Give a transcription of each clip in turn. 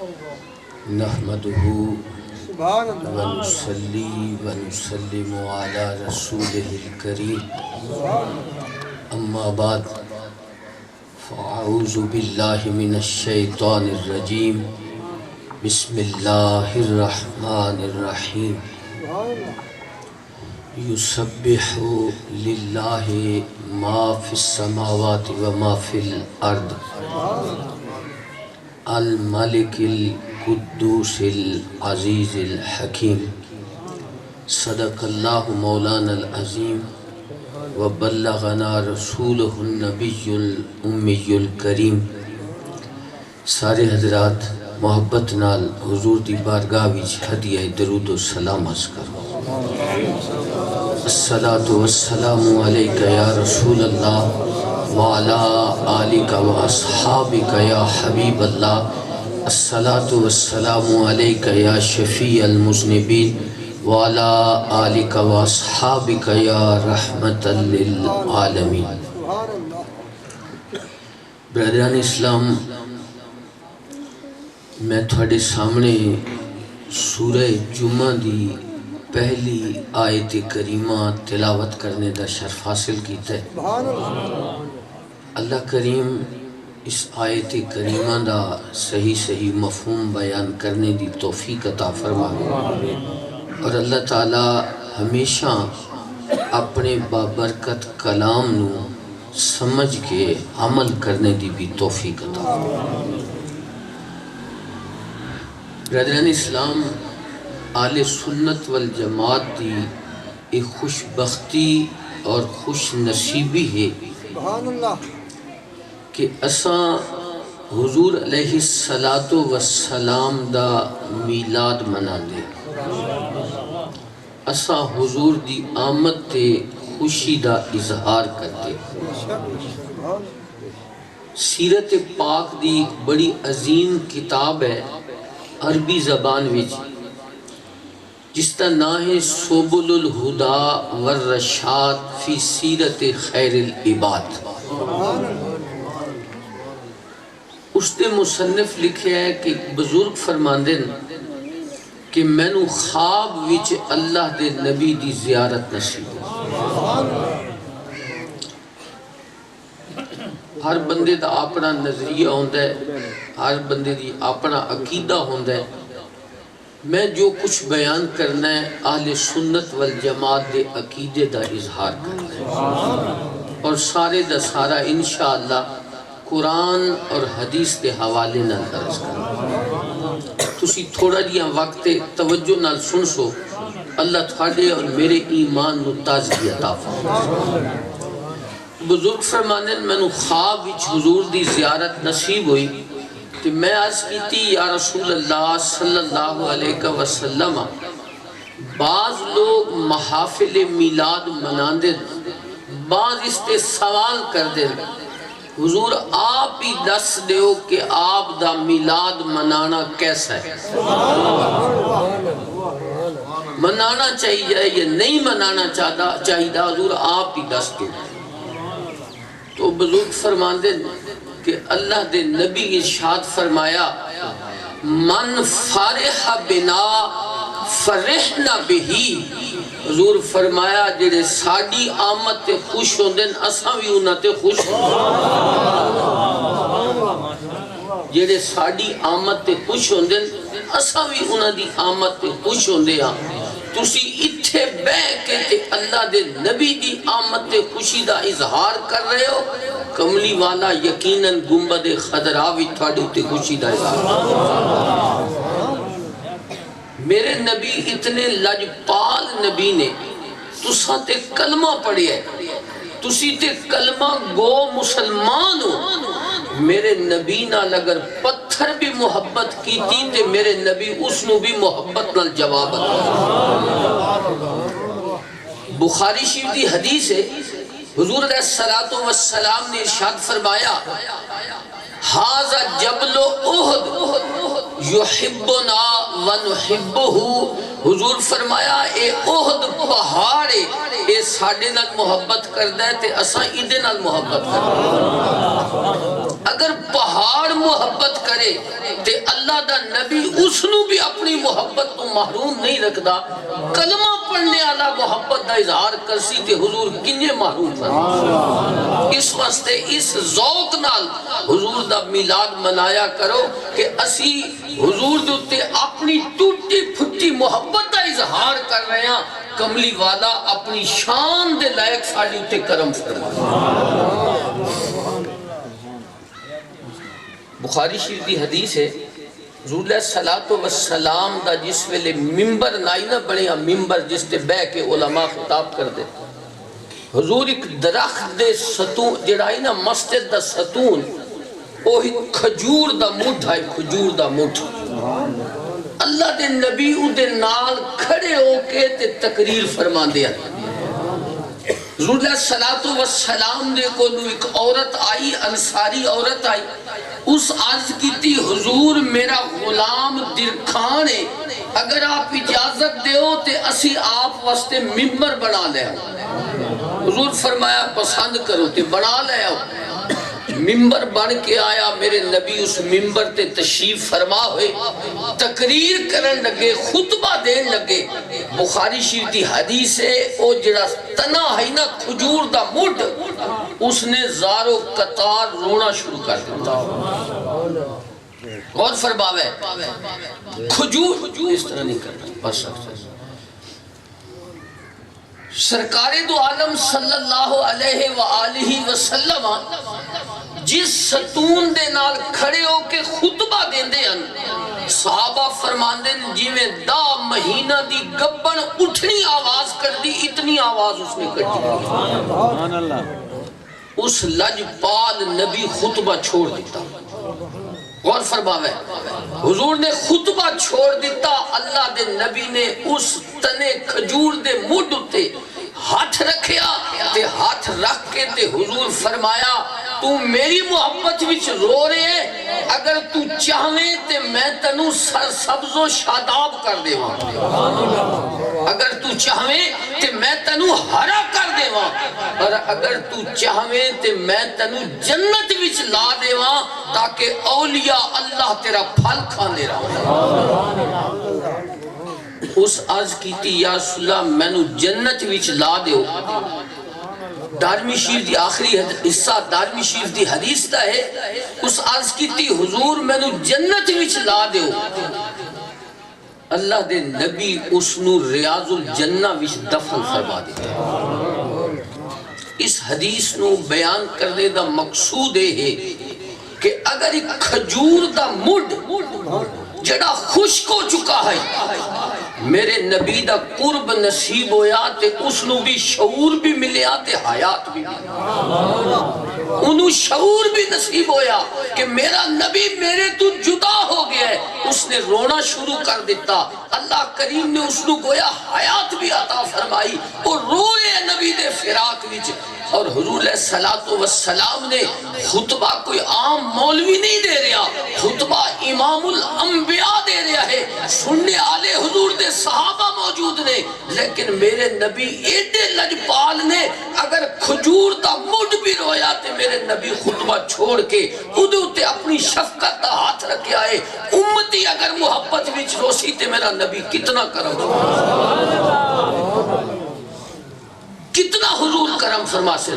نحمدہ ونصلی ونسلم علی رسولہ الکریم اما بعد فاعوذ باللہ من الشیطان الرجیم بسم اللہ الرحمن الرحیم یسبح للہ ما فی السماوات و ما فی الارض الملک القدوس العزیز الحکیم صدق اللہ مولانا العظیم وبلغنا رسولہ النبی الامی الکریم۔ سارے حضرات محبت نال حضور دی بارگاہ وچ ہدیہ درود و سلام عرض کرو۔ الصلاۃ والسلام علیک یا رسول اللہ وعلی آلک و اصحابک یا حبیب اللہ۔ الصلاۃ والسلام علیک یا شفیع المذنبین وعلی آلک و اصحابک یا رحمت للعالمین۔ برادران اسلام، میں تھوڑے سامنے سورہ جمعہ دی پہلی آیت کریمہ تلاوت کرنے دا شرف حاصل کیتا ہے۔ اللہ کریم اس آیت کریمہ دا صحیح مفہوم بیان کرنے دی توفیق عطا فرمائے، اور اللہ تعالی ہمیشہ اپنے بابرکت کلام نو سمجھ کے عمل کرنے دی بھی توفیق عطا فرمائے۔ برادران اسلام، اہل سنت والجماعت دی ایک خوش بختی اور خوش نصیبی ہے کہ اساں حضور علیہ السلام دا میلاد منا دے، اساں حضور دی آمد تے خوشی دا اظہار کرتے۔ سیرت پاک دی بڑی عظیم کتاب ہے عربی زبان وچ، جس کا نام ہے سبل الہدا والرشاد فی سیرت خیر العباد۔ اس نے مصنف لکھے ہے کہ بزرگ فرماندے کہ مینوں خواب وچ اللہ دے نبی دی زیارت نصیب ہوئی۔ ہر بندے دا اپنا نظریہ ہوندا ہے، ہر بندے دی اپنا عقیدہ ہوندا ہے۔ میں جو کچھ بیان کرنا ہے اہل سنت والجماعت دے عقیدے دا اظہار کرنا ہے، اور سارے دا سارا انشاءاللہ قرآن اور حدیث دے حوالے نال عرض کرنا۔ تسی تھوڑا جیا وقت توجہ نال سن سو، اللہ تھوڑے اور میرے ایمان نو تازگی عطا فرمائے۔ بزرگ فرمانے میں نو خواب وچ حضور دی زیارت نصیب ہوئی کہ میں عرض کی تھی یا رسول اللہ صلی اللہ علیہ وسلم، بعض لوگ محافل میلاد مناندے، بعض اس تے سوال کر دے، حضور آپ ہی دس دیو کہ آپ دا میلاد منانا کیسا ہے، منانا چاہیے یا نہیں منانا چاہیے، حضور آپ ہی دس دیو۔ تو بزرگ فرماندے کہ اللہ دے نبی ارشاد فرمایا، من فرح بنا فرحنا بہی۔ حضور فرمایا جڑے ساڈی آمد تے خوش ہوندے اساں وی انہاں تے خوش ہوندے، جڑے ساڈی آمد تے خوش ہوندے اساں وی انہاں دی آمد تے خوش ہوندے ہاں۔ تسی اتھے بیٹھ کے تے اللہ دے نبی دی آمد تے خوشی دا اظہار کر رہے ہو، کملی والا یقیناً گنبد خضرا وی تھوڑے تے خوشی دا اظہار۔ میرے نبی اتنے لجپال نبی نے، تساں تے کلمہ پڑھے ہے، تسی تے کلمہ گو مسلمان ہو۔ میرے نبی نال اگر پتھر بھی محبت کیتی تے میرے نبی اس نو بھی محبت نال جواب عطا۔ بخاری شریف دی حدیث ہے، حضور علیہ السلام نے ارشاد فرمایا، ھذا جبل احد یحبنا ونحبہ۔ حضور فرمایا اے احد پہاڑ ہے، اے ساڈے نال محبت کردا ہے تے اساں ایدے نال محبت کردا۔ اگر پہاڑ محبت کرے تے اللہ دا نبی اس نو بھی اپنی محبت تو محروم نہیں رکھدا. کلمہ پڑھنے والا محبت دا اظہار کرسی تے حضور کنجے محروم فرما. اس واسطے اس ذوق نال حضور دا میلاد منایا کرو کہ اسی حضور دے اتے اپنی ٹوٹی پھٹی محبت دا اظہار کر رہے ہیں. کملی والا اپنی شان دے لائق ساڑی اتے کرم فرما. بخاری شریف دی حدیث ہے حضور علیہ السلام دا جس ویلے ممبر نائی نہ بڑے ممبر جس تے بے کے علماء خطاب کر دے. حضور ایک درخت دے ستون جڑائی نا مسجد دا ستون اوہی کھجور دا مٹھ ہے. کھجور دا مٹھ اللہ دے نبی دے نال کھڑے ہو کے تے تقریر فرما دیا. حضور علیہ السلام دے کو ایک عورت آئی, انصاری عورت آئی. اس عرض کی تھی حضور میرا غلام درخان ہے, اگر آپ اجازت دیو تے اسی آپ واسطے ممبر بنا لے. حضور فرمایا پسند کرو تے بنا لے. ممبر بن کے آیا, میرے نبی اس ممبر تے تشریف فرما ہوئے, تقریر کرن لگے, خطبہ دین لگے. بخاری شریف دی حدیث ہے او جڑا تنا ہے نا کھجور دا مڈ, اس نے زارو قطار رونا شروع کر دیتا. غور فرماوے کھجور اس طرح نہیں کرنا. بس سرکار دو عالم صلی اللہ علیہ وآلہ وسلم جس ستون دے نال کھڑے ہو کے خطبہ دین دے ان, صحابہ فرمان دے جی میں دا مہینہ دی گبن اٹھنی آواز کر دی, اتنی آواز اس نے کر دی. اس لجپال نبی خطبہ چھوڑ دیتا. غور فرماوے حضور نے خطبہ چھوڑ دیتا. اللہ دے نبی نے اس تنے کھجور دے مڈ تے ہاتھ رکھیا تے ہاتھ رکھ کے تے حضور فرمایا تو میری محبت وچ رو رہے ہیں, اگر تو چاہویں تے میں تنو سر سبز و شاداب کر دے وہاں. اگر تو چاہویں تے میں تنو ہرا کر دے وہاں, اور اگر تو چاہویں تے میں تنو جنت وچ لا دے وہاں, تاکہ اولیاء اللہ تیرا پھل کھانے رہا. اس عرض کی تھی یا رسول اللہ میں نو جنت وچ لا دیو. دارمی شریف دی آخری حصہ دارمی شریف دی حدیث دا ہے. اس عرض کی تھی حضور میں نو جنت وچ لا دیو. اللہ دے نبی اس نو ریاض الجنہ وچ دفن فرما دیتا. اس حدیث نو بیان کرنے دا مقصود ہے کہ اگر ایک کھجور دا مڈ جڑا خشک ہو چکا ہے, میرے نبی دا قرب نصیب ہویا تے اس نو بھی شعور بھی ملیا تے حیات بھی ملیا. انہوں شعور بھی نصیب ہویا کہ میرا نبی میرے تو جدا ہو گیا ہے. اس نے رونا شروع کر دیتا. اللہ کریم نے اس نو گویا حیات بھی عطا فرمائی. اور رو رہے نبی دے فراق وچ. اور حضور علیہ السلام نے خطبہ کوئی عام مولوی نہیں دے رہا, خطبہ امام الانبیاء دے رہا ہے. سننے آلے حضور دے صحابہ موجود نے, لیکن میرے نبی ایڈے لجپال نے اگر کھجور دا مڈ بھی رویا تے میرے نبی خطبہ چھوڑ کے ادھو تے اپنی شفقت دا ہاتھ رکھے آئے. امتی اگر محبت وچ روسی تے میرا نبی کتنا کرم کتنا حضور کرم فرما سے.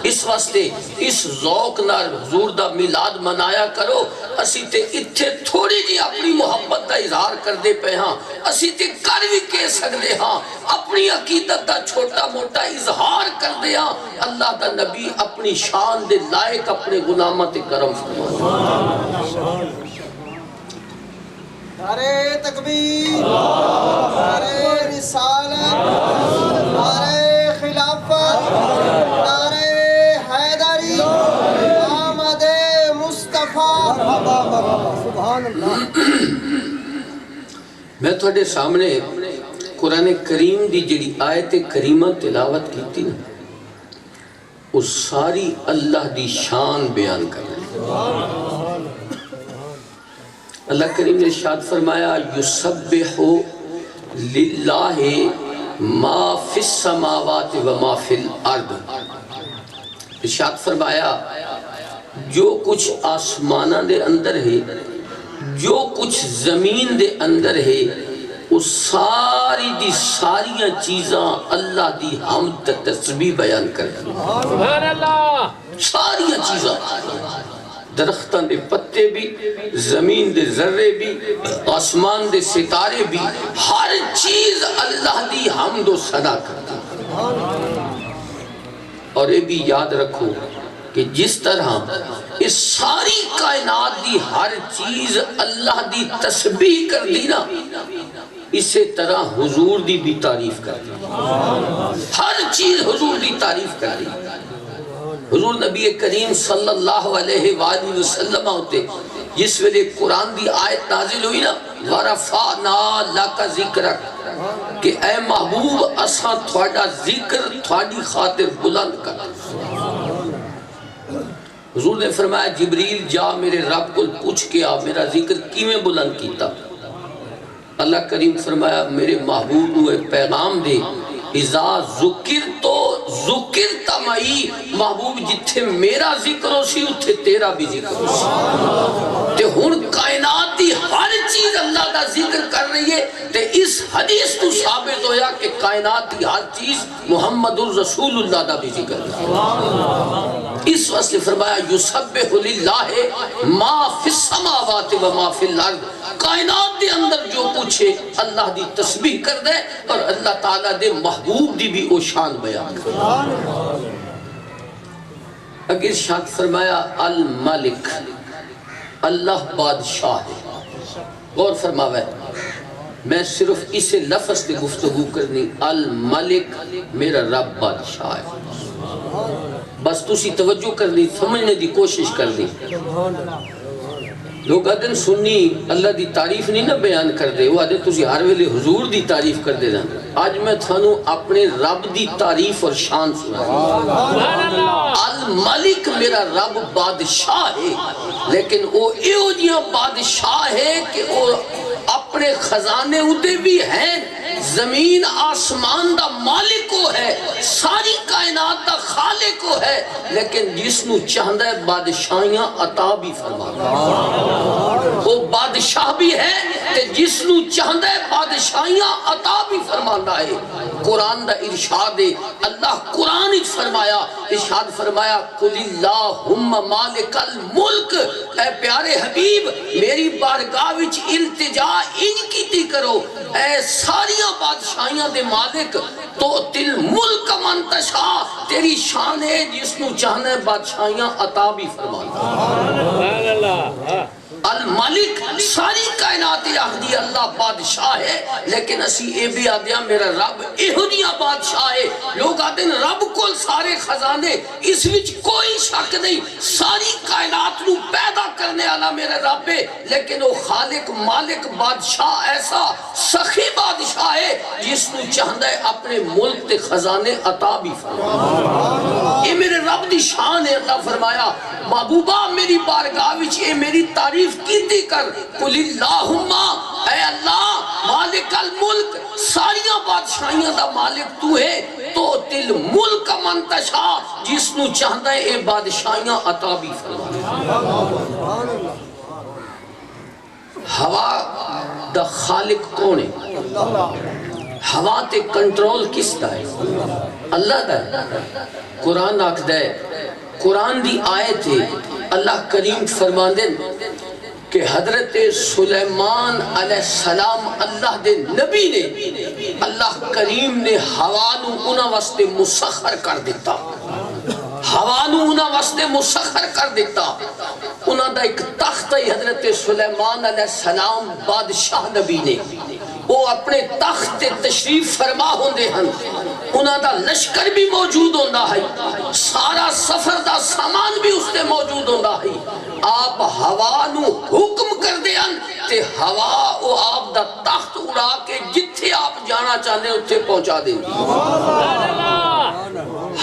اس واسطے اس ذوق نال حضور دا میلاد منایا کرو. اسی تے اتھے تھوڑی جی اپنی محبت دا اظہار کر دے پہ ہاں, اسی تے کر بھی کہہ سکتے ہاں, اپنی عقیدت دا چھوٹا موٹا اظہار کر دے ہاں. اللہ دا نبی اپنی شان دے لائق اپنے غلامت کرم فرما. نعرہ تکبیر, نعرہ رسالت, نعرہ خلافت, نعرہ حیدری, آمد مصطفیٰ. سبحان اللہ. میں تھوڑے سامنے قرآن کریم دی جڑی آیت کریمہ تلاوت کی تھی نا, اس ساری اللہ دی شان بیان کر رہے. اللہ کریم نے ارشاد فرمایا یسبح للہ ما فی السماوات و ما فی الارض. ارشاد فرمایا جو کچھ آسمانہ دے اندر ہے، جو کچھ زمین دے اندر ہے، وہ ساری دی ساریاں چیزاں اللہ دی حمد تسبیح بیان کرتی ہیں۔ سبحان اللہ۔ ساریاں چیزاں، درختان دے پتے بھی، زمین دے ذرے بھی، آسمان دے ستارے بھی، ہر چیز اللہ دی حمد و ثنا کرتی ہے۔ اور یہ بھی یاد رکھو کہ جس طرح اس ساری کائنات دی ہر چیز اللہ دی تسبیح کر دی نا، اسی طرح حضور دی بھی تعریف کر دی۔ ہر چیز حضور دی تعریف کر دی۔ حضور نبی کریم صلی اللہ علیہ وآلہ وسلم ہوتے جس ویلے قرآن دی آیت نازل ہوئی نا، وَرَفَعْنَا لَكَ ذِكْرَكَ، کہ اے محبوب اساں تھوڑا ذکر تھوڑی خاطر بلند کر۔ حضور نے فرمایا جبریل جا میرے رب کو پوچھ کے آ میرا ذکر کیویں بلند کیتا۔ اللہ کریم فرمایا میرے محبوب نو ایک پیغام دے، اذا ذکر تو ذکر تمائی، محبوب جتھے میرا ذکر ہو سی اتھے تیرا بھی ذکر ہو سی۔ تے ہن کائنات دی ہر چیز اللہ دا ذکر کر رہی ہے، تے اس حدیث تو ثابت ہویا کہ کائنات دی ہر چیز محمد الرسول اللہ دا بھی ذکر ہے۔ اس واسطے فرمایا یسبح للہ ما فی السماوات و ما فی الارض، کائنات دے اندر جو کچھ ہے اللہ دی تسبیح کر دے، اور اللہ تعالیٰ دے محبوب دی بھی او شان بیان کر۔ اگر ارشاد فرمایا الملک، اللہ بادشاہ ہے۔ غور فرماوے میں صرف اسے لفظ دے گفتگو کرنی، الملک میرا رب بادشاہ ہے، بس تسی توجہ کرنی، سمجھنے دی کوشش کرنی۔ لوگ آدھن سنی اللہ دی تعریف نہیں نہ بیان کر دے، وہ آدھن تسی ہر ویلے حضور دی تعریف کر دے رہا۔ آج میں تھانو اپنے رب دی تعریف اور شان سنا۔ الملک میرا رب بادشاہ ہے، لیکن وہ ایو جیاں بادشاہ ہے کہ وہ اپنے خزانے ادھے بھی ہیں، زمین آسمان دا مالک وہ ہے، ساری کائنات دا خالق وہ ہے، لیکن جس نو چاہندہ ہے بادشاہیاں عطا بھی فرماتا ہے۔ وہ بادشاہ بھی ہے کہ جس نو چاہندہ ہے بادشاہیاں عطا بھی فرماتا ہے۔ قرآن دا ارشاد ہے، اللہ قرآن ہی فرمایا، ارشاد فرمایا قُلِ اللَّهُمَّ مَالِكَ الْمُلْكِ، اے پیارے حبیب میری بارگاہ وچ التجا ان کی تی کرو، اے ساریاں بادشاہیاں دے مالک، تو تل ملک منتشا، تیری شان ہے جس نو چاہنے بادشاہیاں عطا بھی فرماتا ہے۔ الملک ساری کائنات آخدی اللہ بادشاہ ہے، لیکن اسی اے بھی آدھیا میرا رب اہدیاں بادشاہ ہے۔ لوگ آدھیں رب کو سارے خزانے، اس وچ کوئی شک نہیں، ساری کائنات نو پیدا کرنے والا میرا رب ہے، لیکن وہ خالق مالک بادشاہ ایسا سخی بادشاہ ہے جس نو چاہندہ ہے اپنے ملک تے خزانے عطا بھی فرمایا۔ یہ میرے رب دی شان ہے۔ اللہ فرمایا محبوبہ میری بارگاہ وچ اے میری تعریف کیتی کر، قُلِ اللَّهُمَّ، اے اللہ مالک الملک، ساریاں بادشاہیاں دا مالک تو ہے، تو تل ملک منتشا، جس نو چاہندہ ہے اے بادشاہیاں عطا بھی فرمایا۔ ہوا دا خالق کون ہے؟ ہوا تے کنٹرول کس دا ہے؟ اللہ دا ہے۔ قرآن آکھ دے، قرآن دی آیت ہے، اللہ کریم فرماندن کہ حضرت سلیمان علیہ السلام اللہ دے نبی نے، اللہ کریم نے ہوا نو انہاں واسطے مسخر کر دیتا، ہوا نو انہاں واسطے مسخر کر دیتا۔ انہاں دا ایک تخت ہے حضرت سلیمان علیہ السلام بادشاہ نبی نے، وہ اپنے تخت تشریف فرما ہوندے ہن، انہاں دا لشکر بھی موجود ہوندہ ہے، سارا سفر دا سامان بھی اس نے موجود ہوندہ ہے۔ آپ ہوا نو حکم کر دے ہن تے ہوا وہ آپ دا تخت اڑا کے جتھے آپ جانا چاہنے اتھے پہنچا دیں گی۔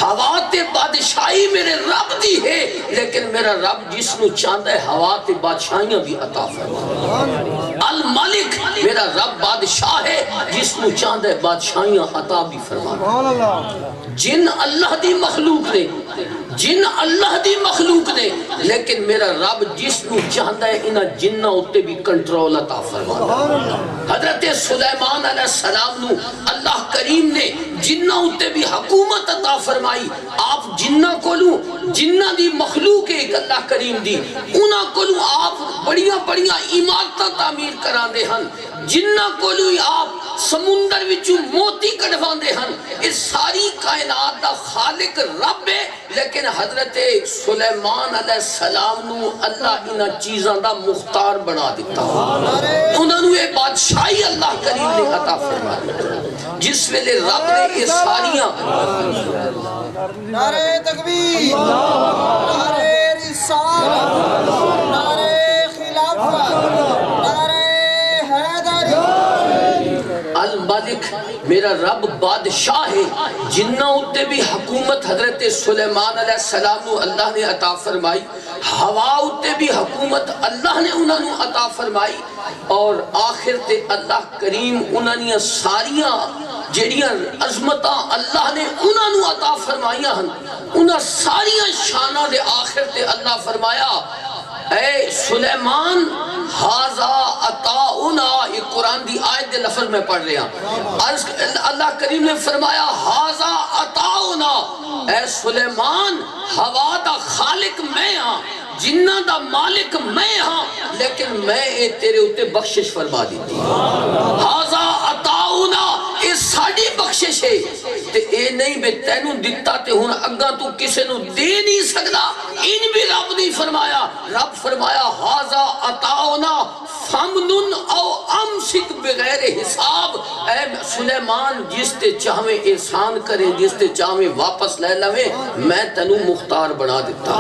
ہوا تے بادشاہی میرے رب دی ہے، لیکن میرا رب جس نو چاہتا ہے ہوا تے بادشاہیاں بھی عطا فرماتا۔ الملک میرا رب بادشاہ ہے، جس نو چاہتا ہے بادشاہیاں عطا بھی فرماتا۔ جن اللہ دی مخلوق نے، جن اللہ دی مخلوق نے، لیکن میرا رب جس نو چاہتا ہے انہاں جنہ اتے بھی کنٹرول عطا فرماتا. حضرت سلیمان علیہ السلام نو اللہ کریم نے جنہ اتے بھی حکومت عطا فرمائی. آپ جنہ کولوں جنہ دی مخلوق ایک اللہ کریم دی انہاں کولوں آپ بڑیاں بڑیاں عمارتاں تعمیر کران دے ہن. جنہ کولوں آپ سمندر وچوں موتی کڈوان دے ہن. اس ساری کائنات دا خالق رب ہے، لیکن حضرت سلیمان علیہ السلام نو اللہ انہاں چیزاں دا مختار بنا دیتا. انہاں نو یہ بادشاہی اللہ کریم نے عطا فرمائی. جس ویلے رب نے یہ ساریاں نعرہ تکبیر، نعرہ رسالت، نعرہ خلافت، نعرہ حیدری. الملک میرا رب بادشاہ ہے. جنہ اتے بھی حکومت حضرت سلیمان علیہ السلام نو اللہ نے عطا فرمائی. ہوا اتے بھی حکومت اللہ نے انہوں نے عطا فرمائی. اور آخر تے اللہ کریم انہوں نے ساریاں جڑیاں عظمتاں اللہ نے انہوں نے عطا فرمائیاں ہن. انہاں ساریاں شانہ دے آخر تے اللہ فرمایا اے سلیمان ہاذا عطاؤنا. یہ قرآن دی آیت دے لفظ میں پڑھ رہے ہیں. اللہ کریم نے فرمایا ہاذا عطاؤنا. اے سلیمان ہوا دا خالق میں ہاں، جنہ دا مالک میں ہاں، لیکن میں اے تیرے اتے بخشش فرما دیتی. ہاذا عطاؤنا اے ساڑی بخشش ہے. تے اے نہیں بے تینوں دیتا تے ہون اگاں تو کسے نو دے نہیں سکتا. ان بھی رب نہیں فرمایا. رب فرمایا ہاذا عطاؤنا فمنن او امسک بغیر حساب. اے سلیمان جس تے چاہویں احسان کرے، جس تے چاہویں واپس لے لویں، میں تینوں مختار بنا دیتا.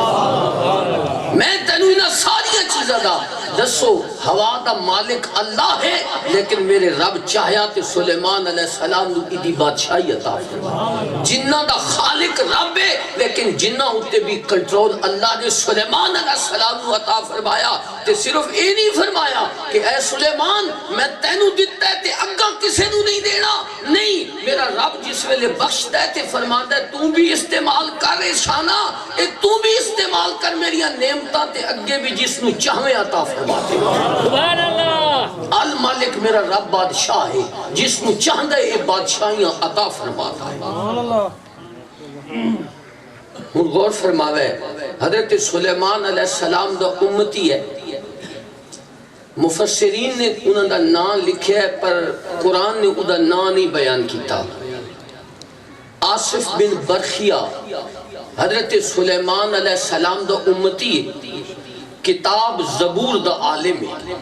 میں تینوں انہاں ساری چیزاں دا دسو. ہوا دا مالک اللہ ہے، لیکن میرے رب چاہیا تے سلیمان علیہ السلام نو کی دی بادشاہی عطا فرمایا. جنہ دا خالق رب ہے، لیکن جنہ ہوتے بھی کنٹرول اللہ نے سلیمان علیہ السلام نو عطا فرمایا. تے صرف اے نہیں فرمایا کہ اے سلیمان میں تینوں دیتا ہے تے اگا کسے نو نہیں دینا. نہیں، میرا رب جس ویلے بخشتا ہے تے فرماتا ہے تو بھی استعمال کر شانہ، اے تو بھی استعمال کر میریاں نعمتاں تے اگے بھی جس نو چاہویں عطا فرماتے. سبحان اللہ. المالک میرا رب بادشاہ ہے، جس نو چاہتا ہے یہ بادشاہیاں عطا فرماتا ہے. سبحان اللہ. ہن غور فرماوے حضرت سلیمان علیہ السلام دا امتی ہے. مفسرین نے انہوں دا نام لکھیا ہے پر قرآن نے انہوں دا نام نہیں بیان کیتا. آصف بن برخیہ حضرت سلیمان علیہ السلام دا امتی ہے. کتاب زبور دا عالم ہے.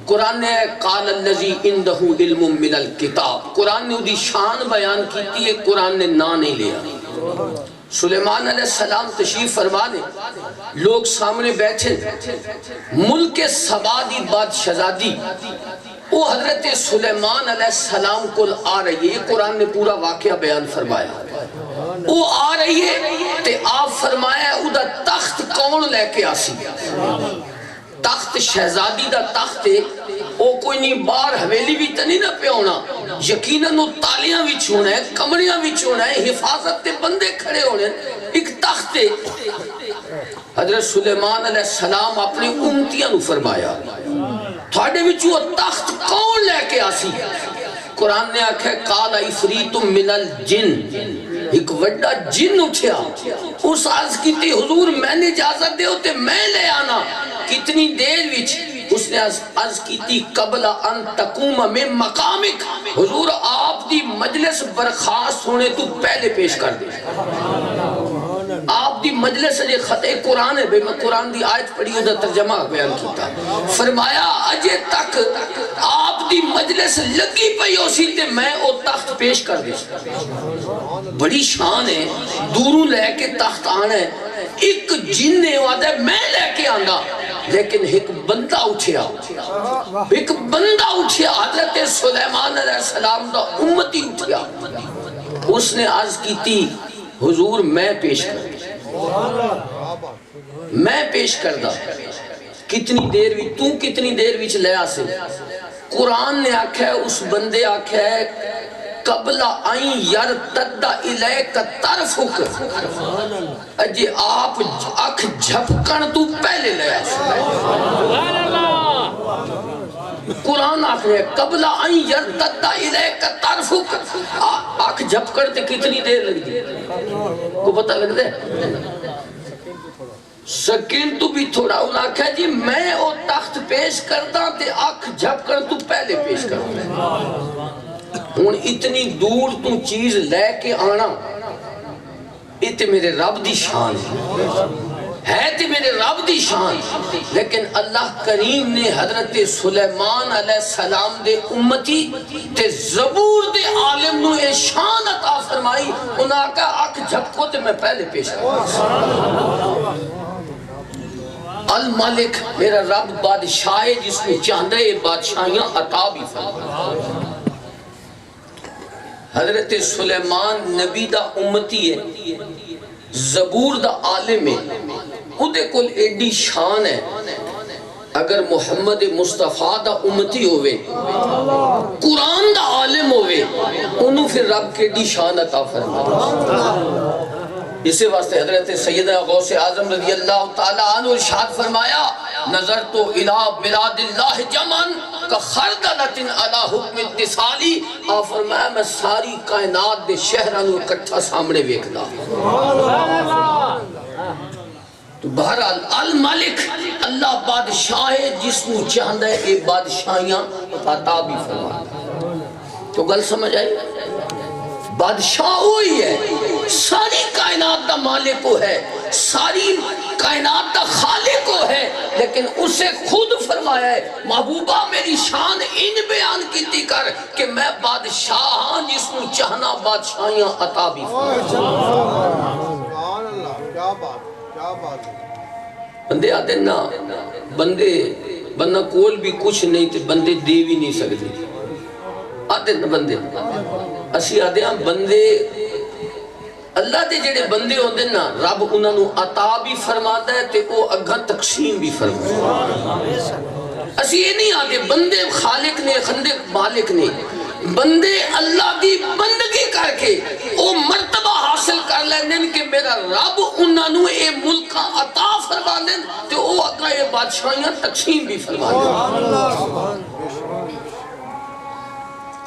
قرآن نے قال الذی عنده علم من الکتاب. قرآن نے دی شان بیان کیتی ہے، قرآن نے نام نہیں لیا. سلیمان علیہ السلام تشریف فرمانے، لوگ سامنے بیٹھے. ملک سبا دی بات شہزادی وہ حضرت سلیمان علیہ السلام کو آ رہی ہے. قرآن نے پورا واقعہ بیان فرمایا. وہ آ رہی ہے تے آپ فرمایا اُدا تخت کون لے کے آسی. تخت شہزادی دا تخت ہے، وہ کوئی نہیں باہر حویلی بھی تنی نہ پہ ہونا. یقیناً وہ تالیاں بھی چھونا ہے، کمریاں بھی چھونا ہے، حفاظت تے بندے کھڑے ہونے. ایک تخت ہے. حضرت سلیمان علیہ السلام اپنی امتیاں نو فرمایا تھوڑے وچوں تخت کون لے کے آسی. قرآن نے آکھے قال عفریت من الجن. ایک وڈا جن اٹھیا. اس عرض کی تھی حضور میں نے اجازت دے ہوتے میں لے آنا. کتنی دیر وچ اس نے عرض کی تھی قبل ان تقوم من مقامک. حضور آپ دی مجلس برخاست ہونے تو پہلے پیش کر دے. آپ دی مجلس اجے خط قرآن ہے، میں قرآن دی آیت پڑھی ادھا ترجمہ بیان کیتا. فرمایا اجے تک آپ دی مجلس لگی پئی اسی تے میں او تخت پیش کر دے. بڑی شان ہے، دوروں لے کے تخت آنا ہے. ایک جن نے وعدہ ہے میں لے کے آنگا، لیکن ایک بندہ اٹھیا. ایک بندہ اٹھیا حضرت سلیمان علیہ السلام دا امتی اٹھیا. اس نے عرض کی تھی حضور میں پیش کر میں پیش کردہ. کتنی دیر بھی تو کتنی دیر بھی لے آسے. قرآن نے آکھا ہے اس بندے آکھا ہے قبل ان یرتد الیک طرفک، اجے آپ اکھ جھپکن تو پہلے لے آئے۔ قرآن آخر ہے قبل ان یرتد الیک طرفک، اکھ جھپکن تے کتنی دیر لگ دی کو پتہ لگ دے؟ سکین تو بھی تھوڑا انہاں کہا جی میں او تخت پیش کرتا تے اکھ جھپکن تو پہلے پیش کرتا ہوں، اتنی دور تو چیز لے کے آنا یہ تے میرے رب دی شان ہے تے میرے رب دی شان، لیکن اللہ کریم نے حضرت سلیمان علیہ السلام دے امتی تے زبور دے عالم نو اے شان عطا فرمائی، انہاں کا اکھ جھپکو تے میں پہلے پیش کرتا۔ الملک میرا رب بادشاہ ہے جس کو چاہتا ہے بادشاہیاں عطا بھی فرماتا۔ حضرت سلیمان نبی دا امتی ہے، زبور دا عالم ہے، اُدے کل ایڈی شان ہے، اگر محمد مصطفیٰ دا امتی ہوئے، قرآن دا عالم ہوئے، انہوں پھر رب کے ایڈی شان عطا فرماتا۔ اسے واسطے حضرت سیدنا غوث اعظم رضی اللہ تعالیٰ عنہ ارشاد فرمایا نظر تو الہ بلاد اللہ جمن کا خردلت علی حکم اتصالی، آپ فرمایا میں ساری کائنات دے شہرانو اکٹھا سامنے ویکھدا۔ تو بہرحال الملک اللہ بادشاہ ہے جس کو چاہتا ہے یہ بادشاہیاں عطا بھی فرماتا۔ تو گل سمجھ آئی؟ بادشاہ ہوئی ہے، ساری کائنات دا مالک کو ہے، ساری کائنات دا خالق کو ہے، لیکن اسے خود فرمایا ہے محبوبہ میری شان ان بیان کی کر کہ میں بادشاہ ہاں جس کو چاہنا بادشاہیاں عطا بھی بندے آتے نا بندہ کول بھی کچھ نہیں تھے، بندے دے بھی نہیں سکتے آتے نا بندے، اسی آتے ہیں بندے اللہ دے جڑے بندے ہوندے نا رب انہاں نو عطا بھی فرماتا ہے تے او اگھا تقسیم بھی فرماتا ہے۔ اسی یہ نہیں آتے بندے خالق نے خندق مالک نے، بندے اللہ دی بندگی کر کے او مرتبہ حاصل کر لیندن کہ میرا رب انہاں نو اے ملکہ عطا فرماندن تے او اگھا اے بادشاہیاں تقسیم بھی فرماندن۔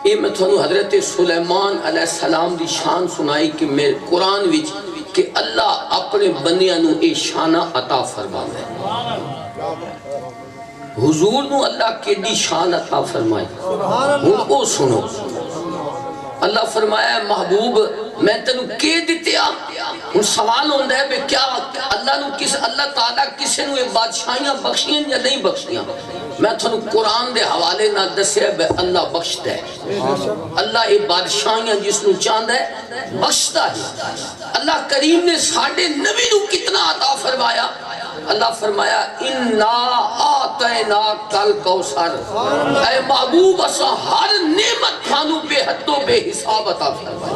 یہ میں تھانو حضرت سلیمان علیہ السلام دی شان سنائی کہ میرے قرآن وچ کہ اللہ اپنے بندیاں نو اے شانہ عطا فرماتا ہے۔ حضور نو اللہ کے دی شان عطا فرمائی، ہن او سنو اللہ فرمایا محبوب میں تنو کے دیتے آ، ہن سوال ہوندہ ہے بے کیا اللہ تعالیٰ کسے نو ایک بادشاہیاں بخشیاں یا نہیں بخشیاں؟ میں تھانو قرآن دے حوالے نہ دسیا بے اللہ بخشتا ہے، اللہ یہ بادشاہیاں جس نو چاہتا ہے بخشتا ہے۔ اللہ کریم نے ساڑھے نبی نو کتنا عطا فرمایا، اللہ فرمایا اِنَّا آتَيْنَا کَلْ کوثر، اے محبوب اسا ہر نعمت تھانو بے حد و بے حساب عطا فرمایا،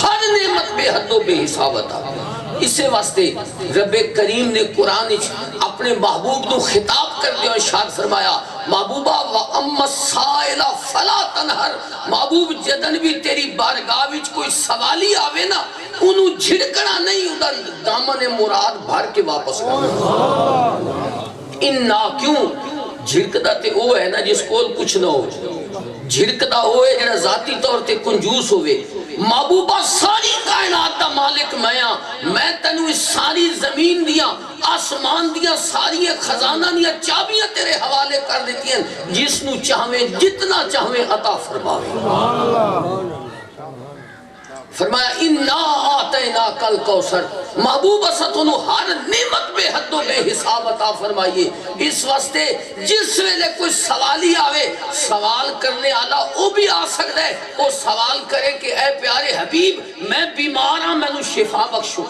ہر نعمت بے حد و بے حساب عطا فرمایا۔ اسے واسطے رب کریم نے قرآن اپنے محبوب نو خطاب کر دیا، ارشاد فرمایا محبوبہ وَأَمَّا السَّائِلَ فَلَا تَنْهَرْ، محبوب جدن بھی تیری بارگاہ وچ کوئی سوالی آوے نا انہوں جھڑکنا نہیں، ادھر دامن مراد بھر کے واپس کرنا۔ انہا کیوں جھڑکتا تے وہ ہے نا جس کول کچھ نہ ہو، جھڑکتا ہوئے جڑا ذاتی طور تے کنجوس ہوئے۔ محبوبہ ساری کائنات دا مالک میں تنو اس ساری زمین دیاں آسمان دیاں ساری خزانہ دیاں چابیاں تیرے حوالے کر دیتی ہیں، جس نو چاہویں جتنا چاہویں عطا فرماویں۔ فرمایا اِنَّا آتَيْنَا کَلْ کوثر، محبوب اساتونو ہر نعمت بے حد و بے حساب عطا فرمائیے۔ اس واسطے جس ویلے کوئی سوالی آوے سوال کرنے آلا وہ بھی آ سکتا ہے، وہ سوال کرے کہ اے پیارے حبیب میں بیمار ہاں میں نو شفا بخشو،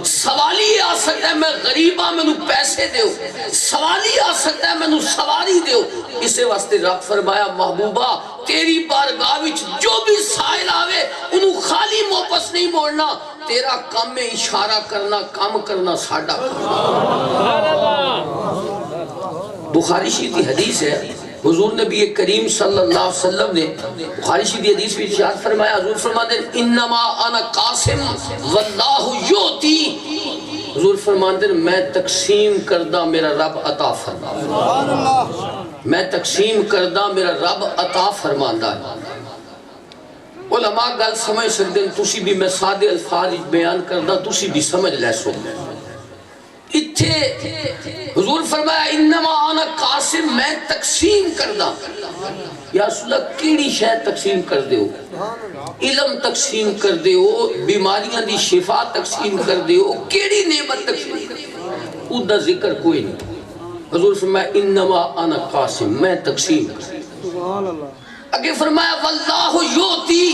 سوالی آ سکتا ہے میں غریب ہاں میں نو پیسے دیو، سوالی آ سکتا ہے میں نو سواری دیو۔ اسے واسطے رب فرمایا محبوبہ تیری بارگاہ وچ جو بھی سائل آوے انہوں خالی موپس نہیں موڑنا، تیرا کام میں اشارہ کرنا کام کرنا ساڑھا۔ بخاری شریف کی حدیث ہے حضور نبی کریم صلی اللہ علیہ وسلم نے بخاری شریف حدیث میں ارشاد فرمایا، حضور فرماتے ہیں انما انا قاسم واللہ یؤتی، حضور فرماتے ہیں میں تقسیم کردہ میرا رب عطا فرماتا، میں تقسیم کردہ میرا رب عطا فرماتا ہے۔ علماء گل سمجھ سکتے ہیں، تسی بھی میں سادے الفاظ بیان کردہ تسی بھی سمجھ لے سو۔ اتھے حضور فرمایا انما انا قاسم، میں تقسیم کردہ۔ یا رسول اللہ کیڑی شے تقسیم کر دے ہو؟ علم تقسیم کر دے ہو، بیماریاں دی شفا تقسیم کر دے ہو، کیڑی نعمت تقسیم کر دے ہو؟ ادھا ذکر کوئی نہیں۔ حضور فرمایا انما انا قاسم، میں تقسیم کر۔ اگے فرمایا واللہ یؤتی،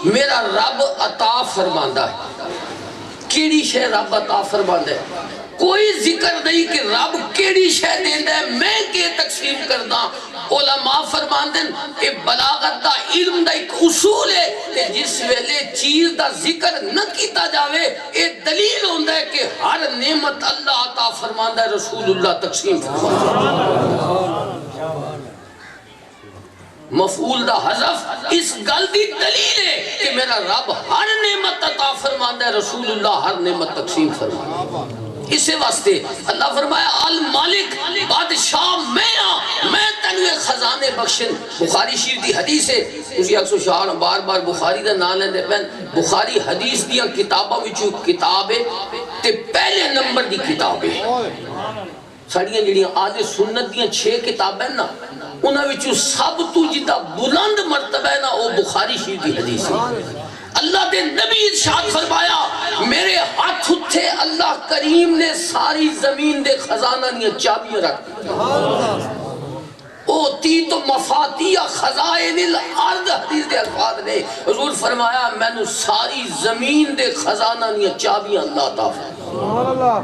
میرا رب عطا فرماندہ ہے۔ کیڑی شے رب عطا فرماندہ ہے؟ کوئی ذکر نہیں کہ رب کیڑی شے دیندہ ہے، میں کے تقسیم کردہ۔ علماء فرماندے کہ بلاغت دا علم دا ایک اصول ہے کہ جس ویلے چیز دا ذکر نہ کیتا جاوے، اے دلیل ہوندہ ہے کہ ہر نعمت اللہ عطا فرماندہ ہے، رسول اللہ تقسیم فرماندہ ہے۔ مفعول دا حذف اس گل دی دلیل ہے کہ میرا رب ہر نعمت عطا فرماندہ ہے، رسول اللہ ہر نعمت تقسیم فرماندہ ہے۔ اسے واسطے اللہ فرمایا المالک، بادشاہ میں ہاں، میں تنوے خزانے بخشن۔ بخاری شریف دی حدیث ہے، اسی اکسو شاہ بار بار بخاری دا نام لیندے پہن، بخاری حدیث دیاں کتابہ وچوں کتاب ہے تے پہلے نمبر دی کتاب ہے۔ ساڑیاں جڑیاں آدھے سنت دیاں 6 کتابیں نا، انہاں وچوں سب تو جدہ بلند مرتبہ ہے نا، وہ بخاری شریف دی حدیث ہے۔ اللہ دے نبی ارشاد فرمایا میرے ہاتھ اٹھے اللہ کریم نے ساری زمین دے خزانہ دیا چابیاں رکھ دی۔ اوتی تو مفاتیح خزائن الارض، حدیث دے الفاظ نے حضور فرمایا میں نے ساری زمین دے خزانہ دیا چابیاں اللہ عطا فرمایا۔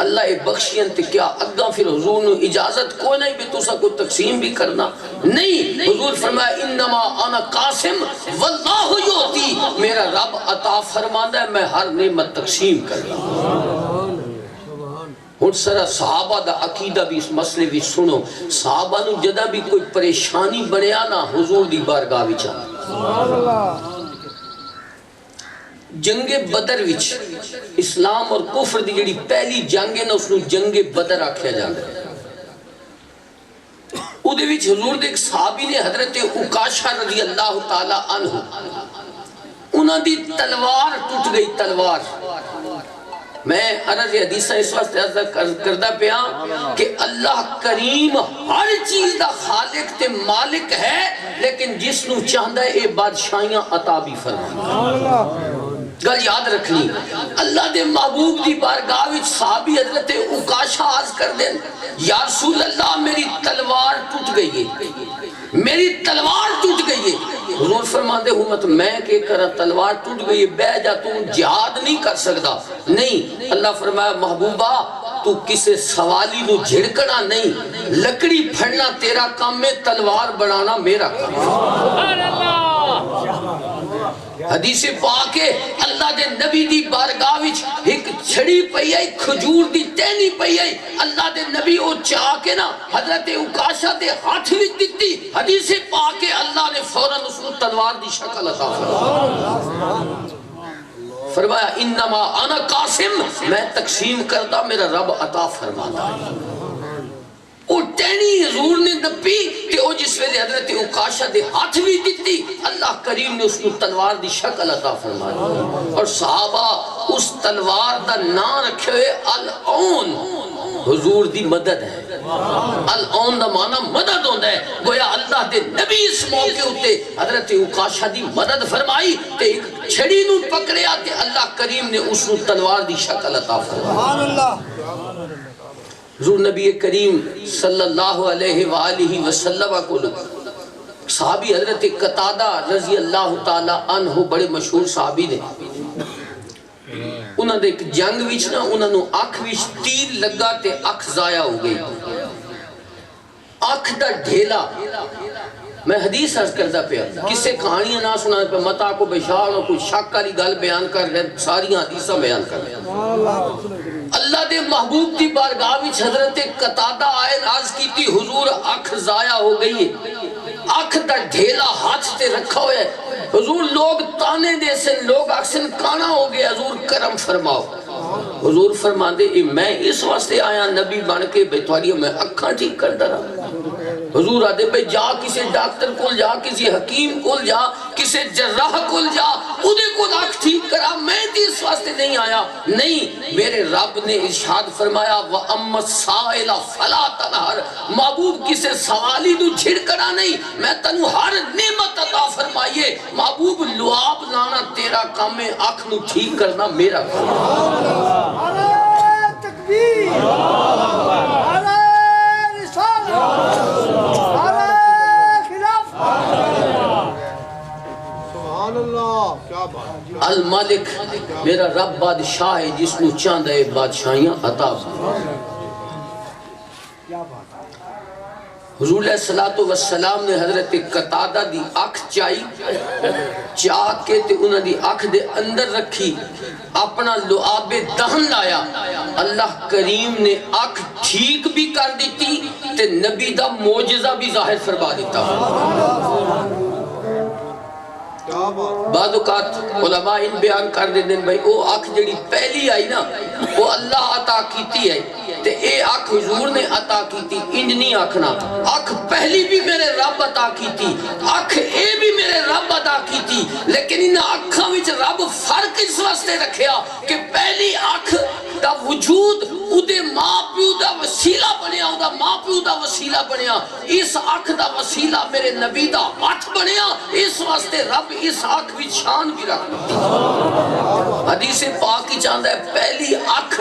اللہ بخشین تے کیا اگاں پھر حضور نے اجازت کوئی نہیں بھی تسا کو تقسیم بھی کرنا نہیں۔ حضور فرمایا انما انا قاسم واللہ یؤتی، میرا رب عطا فرماندہ ہے، میں ہر نعمت تقسیم کرنا۔ ہن سرا صحابہ دا عقیدہ بھی اس مسئلے بھی سنو۔ صحابہ نو جدہ بھی کوئی پریشانی بنیا نا، حضور دی بارگاہ وچ آنا۔ جنگ بدر وچ اسلام اور کفر دی جڑی پہلی جنگ ہے نا، اس نو جنگ بدر آکھیا جاندا ہے۔ اودے وچ حضور دے ایک صحابی نے حضرت عکاشہ رضی اللہ تعالی عنہ، انہاں دی تلوار ٹوٹ گئی، تلوار۔ میں عرض حدیثہ اس واسطے کردہ پیا کہ اللہ کریم ہر چیز دا خالق تے مالک ہے، لیکن جس نو چاہندہ ہے اے بادشاہیاں عطا بھی فرمائے۔ گل یاد رکھنی، اللہ دے محبوب دی بارگاہ وچ صحابی حضرت عکاشہ عرض کر دیں یا رسول اللہ میری تلوار ٹوٹ گئی ہے، میری تلوار ٹوٹ گئی ہے۔ حضور فرماندے ہوں میں کہ کرا تلوار ٹوٹ گئی ہے، بے جا تم جہاد نہیں کر سکتا۔ نہیں، اللہ فرمایا محبوبہ تو کسے سوالی نو جھڑکنا نہیں، لکڑی پھڑنا تیرا کام میں، تلوار بنانا میرا کام۔ حدیث پاک ہے اللہ دے نبی دی بارگاہ وچ ایک چھڑی پئی ہے، کھجور دی ٹہنی پئی ہے، اللہ دے نبی او چاہ کے نا حضرت عکاشہ دے ہاتھ وچ دتی۔ حدیث پاک ہے اللہ نے فوراً اس کو تلوار دی شکل عطا فرمایا انما انا قاسم، میں تقسیم کردہ، میرا رب عطا فرماتا ہے۔ وہ ٹہنی حضور نے دپی تے او جس ویلے حضرت عکاشہ دے ہاتھ بھی دیتی، اللہ کریم نے اس کو تلوار دی شکل عطا فرمائی۔ اور صحابہ اس تلوار دا نام رکھے ہوئے العون، حضور دی مدد ہے۔ العون دا معنی مدد ہوندہ ہے، گویا اللہ دے نبی اس موقع ہوتے حضرت عکاشہ دی مدد فرمائی تے ایک چھڑی نو پکڑے آتے، اللہ کریم نے اس کو تلوار دی شکل عطا فرمائی۔ حضور نبی کریم صلی اللہ علیہ وآلہ وسلم کو صحابی حضرت قتادہ رضی اللہ تعالی عنہ بڑے مشہور صحابی نے، انہوں نے ایک جنگ وچ نا انہوں نے آنکھ وچ تیر لگا تے آنکھ ضائع ہو گئی، آنکھ دا ڈھیلا میں حدیث عرض کردہ پہ کسے کہانیاں نہ سنا پہ متا کو بشار اور کوئی شک والی گل بیان کر رہے ساری حدیثاں بیان کر رہے اللہ دے محبوب دی بارگاہ وچ حضرت قتادہ آئے عرض کی تھی حضور اکھ ضائع ہو گئی ہے اکھ دا ڈھیلا ہاتھ تے رکھا ہوئے حضور لوگ تانے دے سن لوگ اکسن کانا ہو گئے حضور کرم فرماؤ حضور فرما دے میں اس واسطے آیا نبی بن کے بیتواری میں اکھاں ٹھیک کر درا حضور آدھے بھئی جا کسی ڈاکٹر کول جا کسی حکیم کول جا کسی جراح کول جا ادھے کو اکھ ٹھیک کرا میں دی اس واسطے نہیں آیا نہیں میرے رب نے ارشاد فرمایا وَأَمَّا السَّائِلَ فَلَا تَنْهَرْ محبوب کسے سوالی تو جھڑکنا نہیں میں تنو ہر نعمت عطا فرمائیے محبوب لعاب لانا تیرا کام ہے اکھ نو ٹھیک کرنا میرا کام نعرہ تکبیر نعرہ رسالت نعرہ خلافت سبحان اللہ کیا بات المالک میرا رب بادشاہ ہے جس نو چاندہ ہے بادشاہیاں عطا حضور علیہ السلام نے حضرت قتادہ دی اکھ چائی چاہ کے تے انہاں دی اکھ دے اندر رکھی اپنا لعاب دہن لایا اللہ کریم نے اکھ ٹھیک بھی کر دیتی تے نبی دا معجزہ بھی ظاہر فرما دیتا بعض اوقات علماء ان بیان کر دے دیں بھائی او اکھ جڑی پہلی آئی نا وہ اللہ عطا کیتی ہے تے اے اکھ حضور نے عطا کیتی انج نہیں آکھنا اکھ پہلی بھی میرے رب عطا کیتی اکھ اے بھی میرے رب عطا کیتی لیکن ان اکھاں وچ رب فرق اس واسطے رکھیا کہ پہلی اکھ دا وجود اودے ماں پیو دا وسیلہ بنیا اودہ ماں پیو دا وسیلہ بنیا اس اکھ دا وسیلہ میرے نبی دا ہاتھ بنیا اس واسطے رب اس اکھ وچ شان بھی رکھ حدیث پاک کی چاندہ ہے پہلی اکھ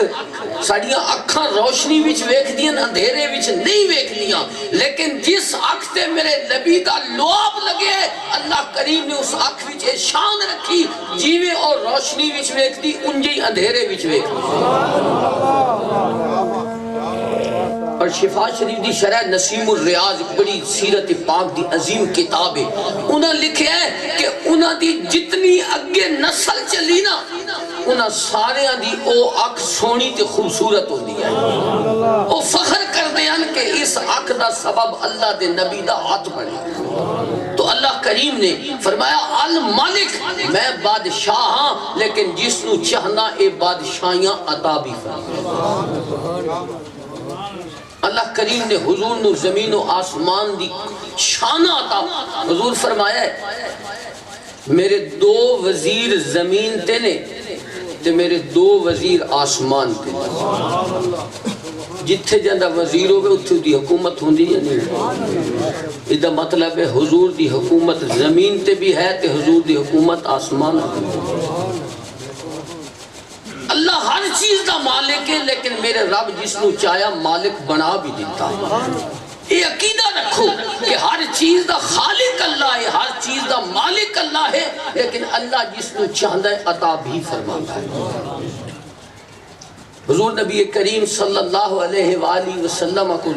ساڑیاں اکھاں روشنی وچ ویکھ دیاں اندھیرے وچ نہیں ویکھ دیاں لیکن جس اکھ تے میرے نبی دا لعاب لگے اللہ کریم نے اس اکھ وچ شان رکھی جیوے اور روشنی وچ ویکھ دی انجی اندھیرے وچ ویکھ دی اور شفا شریف دی شرح نسیم الریاض ایک بڑی سیرت پاک دی عظیم کتاب ہے انہاں لکھے ہے کہ انہاں دی جتنی اگے نسل چلی نا انہاں سارے دی او اکھ سونی تے خوبصورت ہو دیا ہے او فخر کر دیا کہ اس اکھ دا سبب اللہ دے نبی دا ہاتھ بڑھے تو اللہ کریم نے فرمایا المالک میں بادشاہ ہاں لیکن جس نو چاہنا اے بادشاہیاں عطا بھی فرمایا اللہ کریم نے حضور نو زمین و آسمان دی شانہ عطا حضور فرمایا ہے میرے دو وزیر زمین تے نے تے میرے دو وزیر آسمان تے جتھے جاندہ وزیر ہوگے اتھے دی حکومت ہوندی یا نہیں ادھا مطلب ہے حضور دی حکومت زمین تے بھی ہے تے حضور دی حکومت آسمان اللہ ہر چیز دا مالک ہے لیکن میرے رب جس نو چاہیا مالک بنا بھی دیتا یہ عقیدہ رکھو کہ ہر چیز دا خالق اللہ ہے ہر چیز دا مالک اللہ ہے لیکن اللہ جس نو چاہتا ہے عطا بھی فرماتا ہے حضور نبی کریم صلی اللہ علیہ وآلہ وسلم کو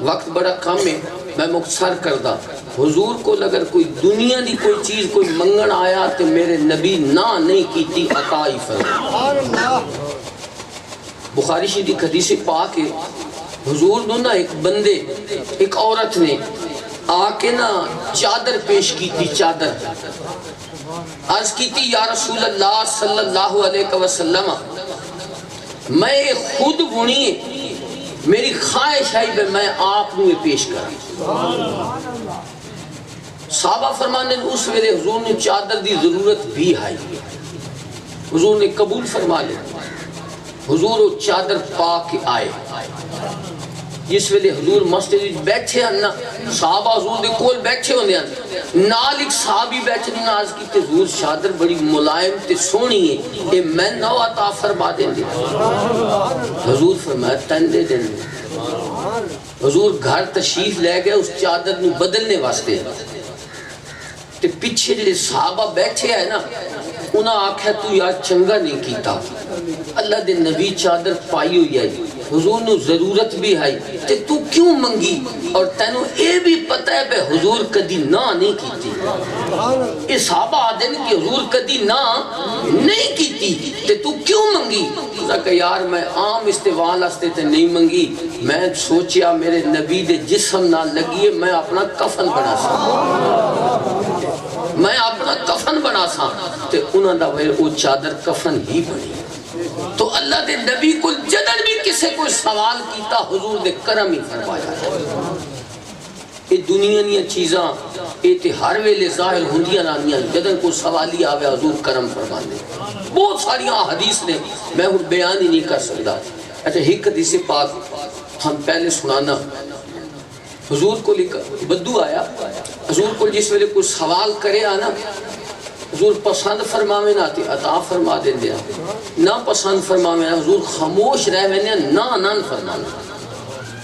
وقت بڑا کم ہے میں مختصر کردہ حضور کو اگر کوئی دنیا دی کوئی چیز کوئی منگن آیا تو میرے نبی نہ نہیں کیتی عطا ہی فرمایا بخاری شریف حدیث پاک ہے حضور نے نا ایک بندے ایک عورت نے آ کے نا چادر پیش کی تھی چادر عرض کی تھی یا رسول اللہ صلی اللہ علیہ وسلم میں خود بنی میری خواہش ہے میں آپ نے پیش کرا صحابہ فرمانے اس ویلے حضور نے چادر دی ضرورت بھی آئی حضور نے قبول فرما لیا حضور وہ چادر پا کے آئے جس ویلے حضور مسجد بیٹھے ہیں صحابہ حضور دے کول بیٹھے ہوندے ہیں نال ایک صحابی بیٹھے نے ناز کی تے حضور چادر بڑی ملائم تے سونی ہے اے میں نو عطا فرما دیں دے حضور فرمایا تن دے دیں حضور گھر تشریف لے گئے اس چادر نو بدلنے واسطے تے پیچھے جلے صحابہ بیٹھے ہیں نا انہاں آکھا تو یار چنگا نہیں کیتا اللہ دے نبی چادر پائی ہوئی ہے حضور نو ضرورت بھی ہے تے تو کیوں منگی اور تینو اے بھی پتہ ہے بے حضور کدی نہ نہیں کیتی اے صحابہ آدھے کہ حضور کدی نہ نہیں کیتی تے تو کیوں منگی کہ یار میں عام استعمال استے تے نہیں منگی میں سوچیا میرے نبی دے جسم نہ لگیے میں اپنا کفن بنا سا میں اپنا کفن بنا سا تے انہاں دا وہ چادر کفن ہی بنی تو اللہ دے نبی کو جدن بھی کسے کوئی سوال کیتا حضور دے کرم ہی فرمایا یہ دنیا نیا چیزاں یہ ہر ویلے ظاہر ہوندیاں نانیاں جدن کوئی سوالی آوے حضور کرم فرما دے بہت ساری حدیث نے میں ہوں بیان ہی نہیں کر سکتا اچھا ایک حدیث پاک ہم پہلے سنانا حضور کو بدو آیا حضور کو جس ویلے کوئی سوال کرے آنا حضور پسند فرماوے نہ آتی عطا فرما دیں دیا نہ پسند فرماوے نہ حضور خاموش رہ وینے نہ نان فرمانا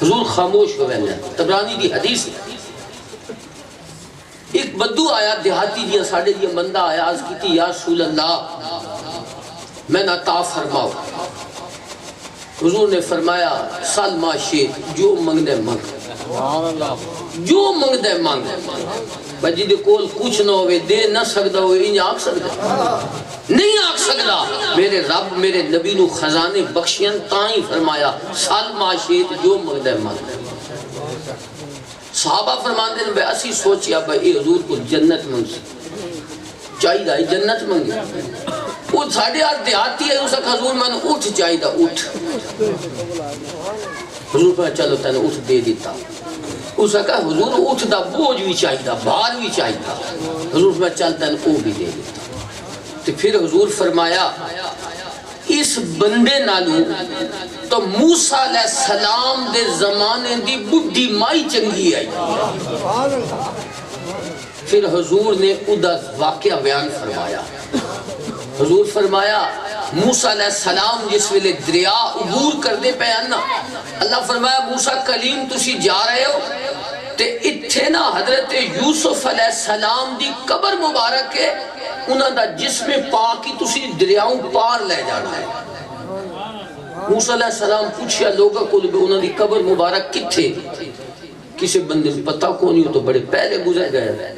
حضور خاموش ہو وینے تبرانی دی حدیث ایک بدو آیا دیہاتی دیا ساڑھے دیا بندہ آیا آز کی تھی یا رسول اللہ میں نہ عطا فرماؤ حضور نے فرمایا سال ما شیط جو منگ دے منگ جو منگ دے منگ بجی دے کول کچھ نہ ہوئے دے نہ سکتا ہوئے انہیں آگ سکتا نہیں آگ سکتا میرے رب میرے نبی نو خزانے بخشین تائیں فرمایا سال معاشیت جو منگ دے منگ صحابہ فرمان دے بے اسی سوچیا بے اے حضور کو جنت منگ چاہی دا جنت منگی وہ ساڑھے آج دیہاتی ہے اسا کہ حضور میں نے اٹھ چاہی دا اٹھ حضور پر چلو تینے اٹھ دے دیتا اسا کہ حضور اٹھ دا بوجھ بھی چاہی دا بھار بھی چاہی دا حضور پر چلتا ہے او بھی دے دیتا تو پھر حضور فرمایا اس بندے نالو تو موسیٰ علیہ السلام دے زمانے دی بڑھی مائی چنگی آئی پھر حضور نے ادھا واقعہ بیان فرمایا حضور فرمایا موسیٰ علیہ السلام جس ویلے دریا عبور کر دے پہ انہ اللہ فرمایا موسیٰ کلیم تسی جا رہے ہو تے اتھے نا حضرت یوسف علیہ السلام دی قبر مبارک ہے انہاں دا جسم پاکی تسی دریاؤں پار لے جانا ہے موسیٰ علیہ السلام پوچھیا لوگا کو لبے انہاں دی قبر مبارک کتھے کسی بندے پتہ کو نہیں ہو تو بڑے پہلے گزر گئے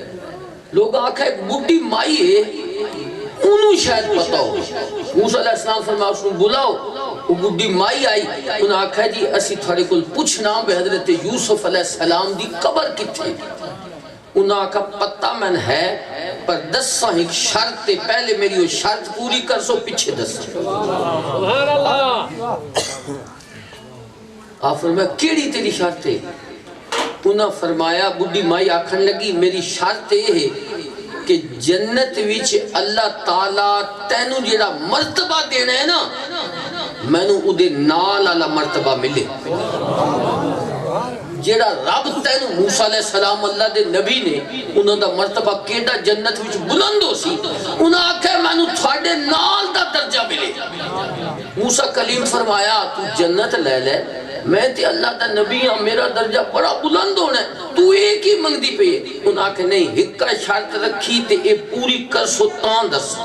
لوگ آکھا ایک بڑی مائی ہے انہوں شاید پتہ ہو موسیٰ علیہ السلام فرمایا اس نے بلاؤ وہ بڑی مائی آئی انہوں آکھا جی اسی تھوڑے کل پوچھنا بے حضرت یوسف علیہ السلام دی قبر کتھے انہوں آکھا پتہ من ہے پر دسا ایک شرط ہے پہلے میری وہ شرط پوری کر سو پیچھے دسا سبحان اللہ آپ فرمایا کیڑی تیری شرط ہے انہاں فرمایا بڑی مائی آکھن لگی میری شرط یہ ہے کہ جنت وچ اللہ تعالیٰ تینو جیڑا مرتبہ دینا ہے نا میں نو ادھے نال اللہ مرتبہ ملے جیڑا رب تینو موسیٰ علیہ السلام اللہ دے نبی نے انہوں دا مرتبہ کیڑا جنت وچ بلند ہو سی انہوں آکھے میں نو تھوڑے نال دا درجہ ملے موسیٰ کلیم فرمایا تو جنت لے لے میں تے اللہ دا نبی ہاں میرا درجہ بڑا بلند ہونا ہے تو ایک ہی منگ دی پہ انہاں کہ نہیں ہکا شرط رکھی تے اے پوری کر سو تان دس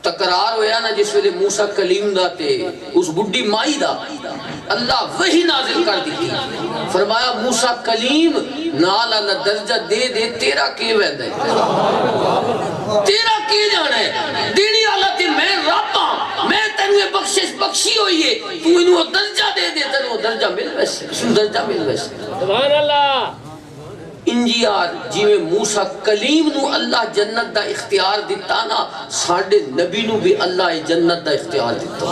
تقرار ہویا نا جس ویلے موسیٰ کلیم دا تے اس بڑی مائی دا اللہ وہی نازل کر دی تھی فرمایا موسیٰ کلیم نال اللہ درجہ دے دے تیرا کی ویندہ ہے تیرا کی جانا ہے دینی اللہ تے میں رب ہاں میں تینوے بخشش بخشی ہوئی ہے تو انہوں درجہ دے دے تینوں درجہ مل ویسے اسم درجہ مل ویسے سبحان اللہ انجیار جی میں موسیٰ کلیم نو اللہ جنت دا اختیار دیتا نا ساڑھے نبی نو بھی اللہ جنت دا اختیار دیتا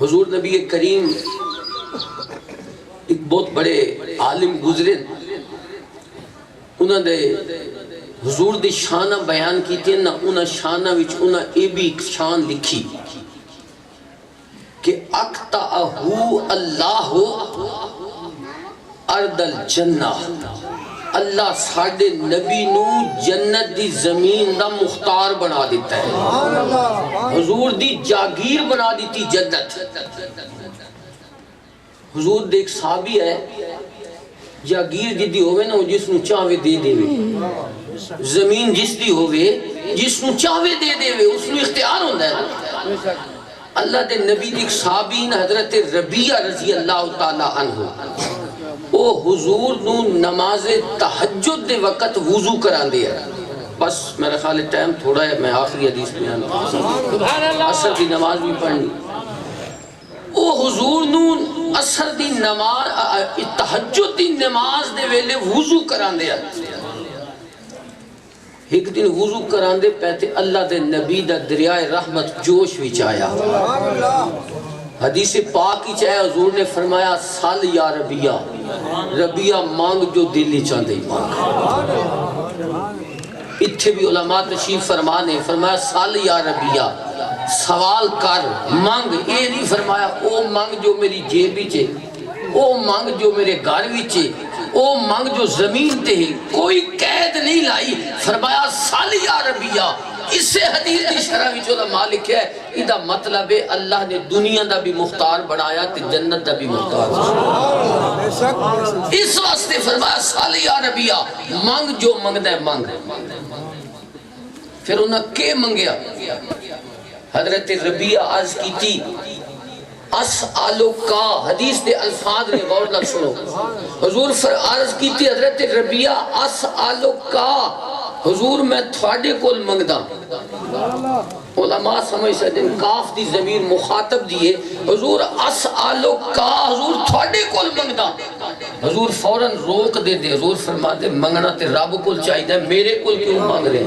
حضور نبی کریم ایک بہت بڑے عالم گزرے انہوں نے حضور دی شانہ بیان کی تھی نا انہوں شانہ وچ انہوں اے بھی ایک شان لکھی کہ اقتعہو اللہ ارد الجنہ اللہ ساڑھے نبی نو جنت دی زمین دا مختار بنا دیتا ہے حضور دی جاگیر بنا دیتی جنت حضور دیکھ صحابی ہے جاگیر جدی ہوئے نا جس نو چاہوے دے دے زمین جس دی ہوئے جس نو چاہوے دے دے وے اس نو اختیار ہوندہ ہے نا اللہ دے نبی دیکھ صحابین حضرت ربیہ رضی اللہ تعالیٰ عنہ او حضور نو نماز تہجد دے وقت وضو کران دیا بس میرا خیال ٹائم تھوڑا ہے میں آخری حدیث میں آنا عصر دی نماز بھی پڑھنی او حضور نو عصر دی نماز تہجد دی نماز دے ویلے وضو کران دیا ایک دن وضو کران دے پہتے اللہ دے نبی دا دریائے رحمت جوش وچ آیا حدیث پاک ہی چاہے حضور نے فرمایا سال یا ربیہ ربیہ مانگ جو دلی چاندے مانگ اتھے بھی علماء تشریف فرمانے فرمایا سال یا ربیہ سوال کر مانگ اے نہیں فرمایا او مانگ جو میری جیبی چے او مانگ جو میرے گھر وچے او مانگ جو زمین تے ہی کوئی قید نہیں لائی فرمایا سال یا ربیہ اس سے حدیث دی شرح وچ علماء لکھیا ہے ادھا مطلب ہے اللہ نے دنیا دا بھی مختار بنایا تے جنت دا بھی مختار اس واسطے فرمایا سال یا ربیہ مانگ جو مانگدا ہے مانگ پھر انہاں کے منگیا حضرت ربیہ عرض کی تھی اسالو کا حدیث دے الفاظ نے غور نہ سنو حضور عرض کی تھی حضرت ربیہ اسالو کا حضور میں تھوڑے کول منگدا علماء سمجھ سکتے ہیں کاف دی ضمیر مخاطب دیئے حضور اسالو کا حضور تھوڑے کول منگدا حضور فوراں روک دے دے حضور فرما دے منگنا تے رب کول چاہی دے میرے کول کیوں مانگ رہے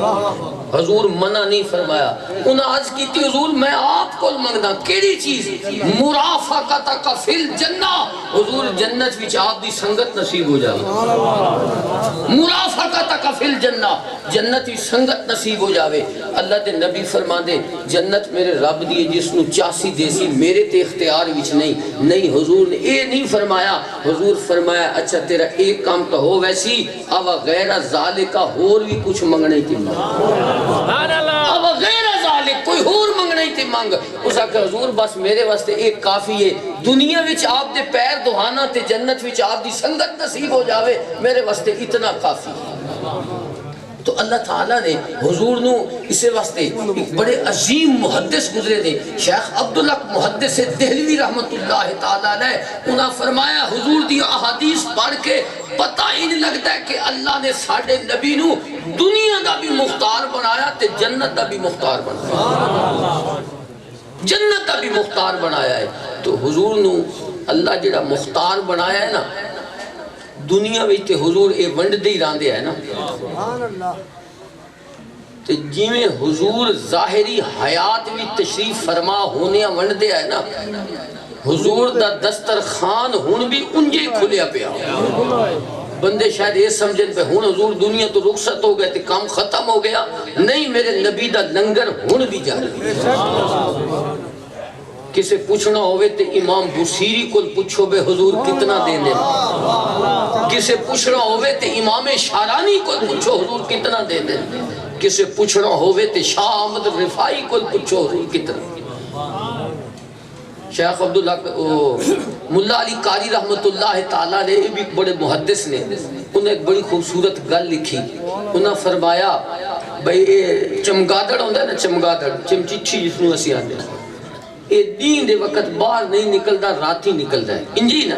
حضور منع نہیں فرمایا انہاں عرض کی تھی حضور میں آپ کول منگدا کیڑی چیز مرافقتک فی الجنہ حضور جنت وچ آپ دی سنگت نصیب ہو جائے مرافقتک فی الجنہ جنت وچ سنگت نصیب ہو جاوے اللہ دے نبی فرما دے جنت میرے رب دیئے جس نو چاسی دیسی میرے تے اختیار وچ نہیں حضور نے اے نہیں فرمایا حضور فرمایا اچھا تیرا ایک کام تو ہو ویسی اب غیر ذالکہ ہور بھی کچھ منگنے کی مانگ اب غیر ذالک کوئی ہور منگنے کی مانگ اس آکے حضور بس میرے واسطے ایک کافی ہے دنیا وچ آپ دے پیر دہانا تے جنت وچ آپ دی سنگت نصیب ہو جاوے میرے واسطے اتنا کافی ہے تو اللہ تعالیٰ نے حضور نو اسے واسطے ایک بڑے عظیم محدث گزرے دے شیخ عبداللہ محدث دہلوی رحمت اللہ تعالیٰ نے انہاں فرمایا حضور دی احادیث پڑھ کے پتہ ہی نہیں لگتا ہے کہ اللہ نے ساڑھے نبی نو دنیا دا بھی مختار بنایا تے جنت دا بھی مختار بنایا جنت دا بھی مختار بنایا ہے تو حضور نو اللہ جڑا مختار بنایا ہے نا دنیا میں تے حضور اے ونڈ دے ہی راندے ہے نا تے جیویں حضور ظاہری حیات بھی تشریف فرما ہونے ونڈ دے ہے نا حضور دا دسترخان ہون بھی انجے کھلیا پیا بندے شاید یہ سمجھن پہ ہون حضور دنیا تو رخصت ہو گئے تے کام ختم ہو گیا نہیں میرے نبی دا لنگر ہون بھی جاری کسے پوچھنا ہوئے تے امام بصیری کو پوچھو بے حضور کتنا دینے کسے پوچھنا ہوئے تے امام شارانی کو پوچھو حضور کتنا دینے کسے پوچھنا ہوئے تے شاہ احمد رفائی کو پوچھو حضور کتنا شیخ عبداللہ ملا علی قاری رحمت اللہ تعالیٰ نے بھی بڑے محدث نے انہوں نے ایک بڑی خوبصورت گل لکھی انہوں نے فرمایا بھئی چمگادڑ ہوندہ ہے نا چمگادڑ چمچچھی جس نو اسی آنے اے دین دے وقت باہر نہیں نکلدا رات ہی نکلدا ہے انجی نا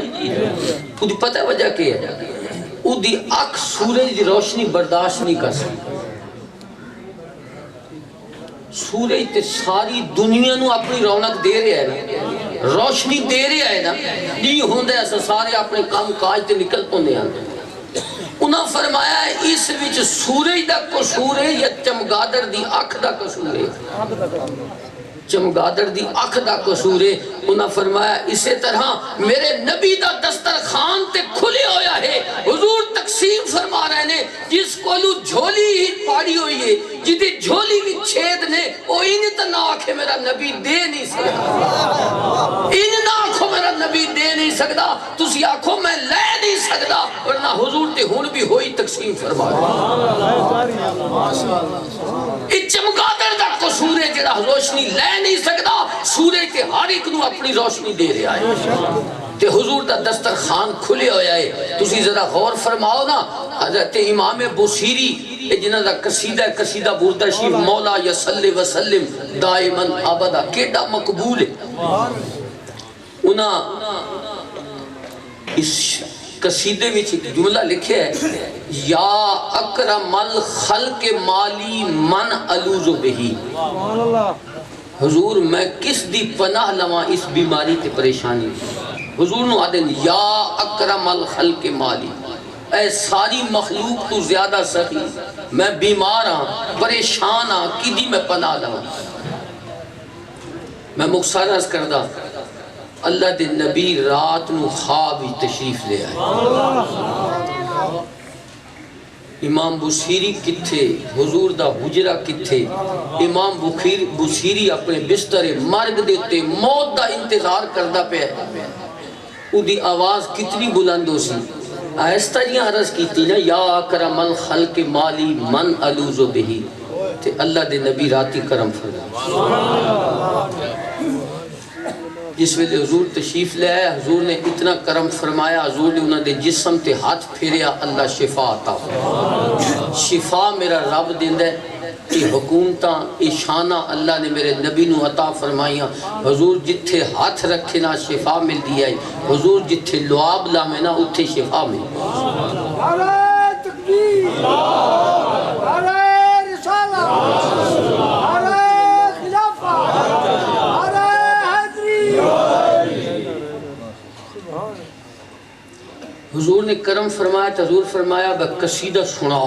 او دی پتہ وجہ کیا ہے او دی اکھ سورج دی روشنی برداشت نہیں کر سکتی سورج تے ساری دنیا نو اپنی رونق دے رہے ہیں نا روشنی دے رہے ہیں نا نہیں ہوندے ایسا سارے اپنے کام کاج تے نکل پوندے ہیں انہاں فرمایا ہے اس وچ سورج دا قصور ہے یا چمگادڑ دی اکھ دا قصور ہے چمگادڑ دی اکھ دا قصور ہے انہاں فرمایا اسے طرح میرے نبی دا دسترخان تے کھلے ہویا ہے حضور تقسیم فرما رہے ہیں جس کولو جھولی ہی پاڑی ہوئی ہے جدی جھولی بھی چھید نے او انتا نہ آکھے میرا نبی دے نہیں سکتا ان نہ آکھو میرا نبی دے نہیں سکتا تسی آکھو میں لے نہیں سکتا ورنہ حضور تے ہون بھی ہوئی تقسیم فرما رہے ہیں چمگادڑ دا قصور ہے جڑا روشنی لے نہیں سکتا سورج تے ہر ایک نو اپنی روشنی دے رہا ہے تے حضور دا دسترخان کھلے ہویا ہے تسی ذرا غور فرماؤ نا حضرت امام بصیری جنہ دا قصیدہ بردہ شریف مولا یصلی وسلم دائما ابدا کیڑا مقبول ہے. انہاں اس قصیدے میں ایک جملہ لکھے ہے یا اکرم الخلق مالی من الوذ بہی. حضور میں کس دی پناہ لواں اس بیماری تے پریشانی. حضور نو آدھیں یا اکرم الخلق مالی، اے ساری مخلوق تو زیادہ سخی، میں بیمار ہاں پریشان ہاں کدی میں پناہ لواں. میں مختصر عرض کردہ اللہ دے نبی رات نو خواب ہی تشریف لے آئے. امام بصیری کتھے، حضور دا حجرہ کتھے. امام بصیری اپنے بستر مرگ دیتے موت دا انتظار کردہ پہ او دی آواز کتنی بلند ہو سی. آہستہ جی عرض کیتی نا یا اکرم الخلق مالی من الوذ بہی، تے اللہ دے نبی راتی کرم فرمائے. جس ویلے حضور تشریف لے آیا حضور نے اتنا کرم فرمایا، حضور نے انہوں نے جسم تے ہاتھ پھیریا، اللہ شفا عطا فرمایا. شفا میرا رب دیندہ ہے، یہ حکومتاں یہ شانہ اللہ نے میرے نبی نو عطا فرمائیاں. حضور جتھے ہاتھ رکھے نا شفا مل دیا ہے، حضور جتھے لعاب لامے نا اتھے شفا مل. نعرہ تکبیر، نعرہ رسالہ، نعرہ خلافہ، نعرہ حیدری. حضور نے کرم فرمایا تو حضور فرمایا بے قصیدہ سنا.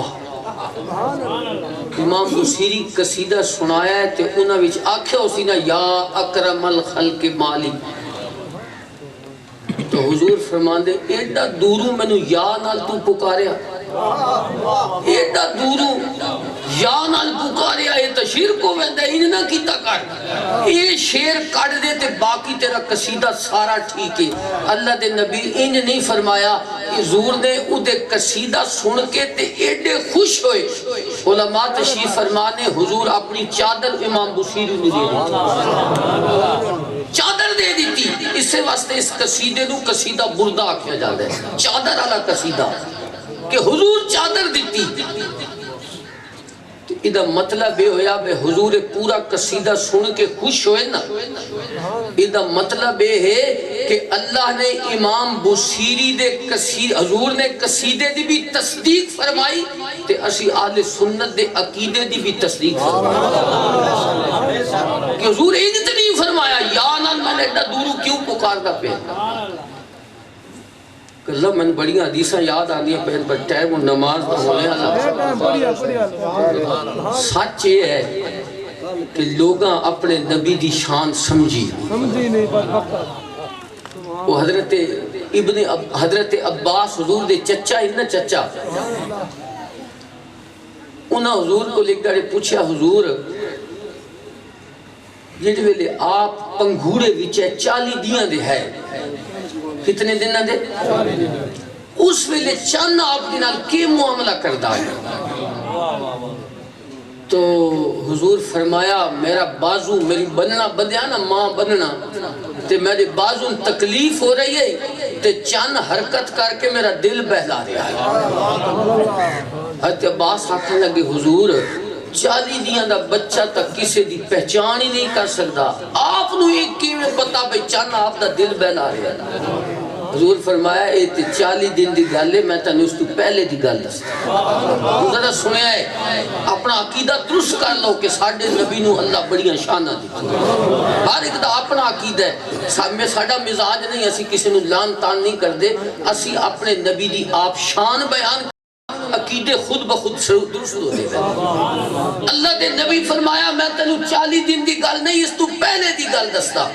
امام بصیری قصیدہ سنایا ہے تے انہاں وچ آکھیا ہو سی نا یا اکرم الخلق مالی. تو حضور فرماندے ایڈا دوروں میں نو یا نال تو پکاریا، ایڈا دوروں یا نال پکاریا، یہ تو شرک ہو ویندہ انہیں نہ کیتا کر. یہ شیر کٹ دے تے باقی تیرا قصیدہ سارا ٹھیک ہے. اللہ دے نبی انہیں نہیں فرمایا. حضور نے او دے قصیدہ سن کے تے ایڈے خوش ہوئے. علماء تشریف فرمانے حضور اپنی چادر امام بصیری نے دے دی، چادر دے دیتی. اس سے واسطے اس قصیدے نو قصیدہ بردہ آکھیا جاتا ہے، چادر والا قصیدہ، کہ حضور چادر دیتی. ادھا مطلب یہ ہویا بے حضور پورا قصیدہ سن کے خوش ہوئے نا. ادھا مطلب یہ ہے کہ اللہ نے امام بصیری دے حضور نے قصیدے دی بھی تصدیق فرمائی تے اسی اہل سنت دے عقیدے دی بھی تصدیق فرمائی. کہ حضور یہ نہیں فرمایا یا نال میں نے دورو کیوں پکاردہ پہ. اللہ من بڑی حدیثاں یاد آنی ہیں پہن پر ٹائم و نماز نہ ہونے اللہ. سچ یہ ہے کہ لوگاں اپنے نبی دی شان سمجھی. وہ حضرت عباس حضور دے چچا ہی نا چچا، انہاں حضور کو لکھ گاڑے پوچھا حضور یہ ویلے آپ پنگھوڑے وچے 40 دیاں دے ہے، کتنے دن نہ دے؟ اس ویلے چند آپ دنال کی معاملہ کردہ ہے. تو حضور فرمایا میرا بازو میری بننا بدیا نا ماں بننا تے میرے بازو تکلیف ہو رہی ہے تے چند حرکت کر کے میرا دل بہلا رہا ہے. حضرت عباس آکھنے لگے حضور 40 دیاں دا بچہ تک کسے دی پہچان ہی نہیں کر سکتا، آپ نو ایک کی میں پتا بے چند آپ دا دل بہلا رہا ہے. حضور فرمایا اے تے 40 دن دی گالے میں تانے اس تو پہلے دی گال دستا. حضور سنیا ہے اپنا عقیدہ درست کر لو کہ ساڑھے نبی نو اللہ بڑیاں شانہ دی. ہر ایک دا اپنا عقیدہ ہے. میں ساڑھا مزاج نہیں اسی کسی نو لان تان نہیں کر دے، اسی اپنے نبی دی آپ شان بیان عقیدے خود بخود درست ہو دے. اللہ دے نبی فرمایا میں تنو 40 دن دی گال نہیں اس تو پہلے دی گال دستا.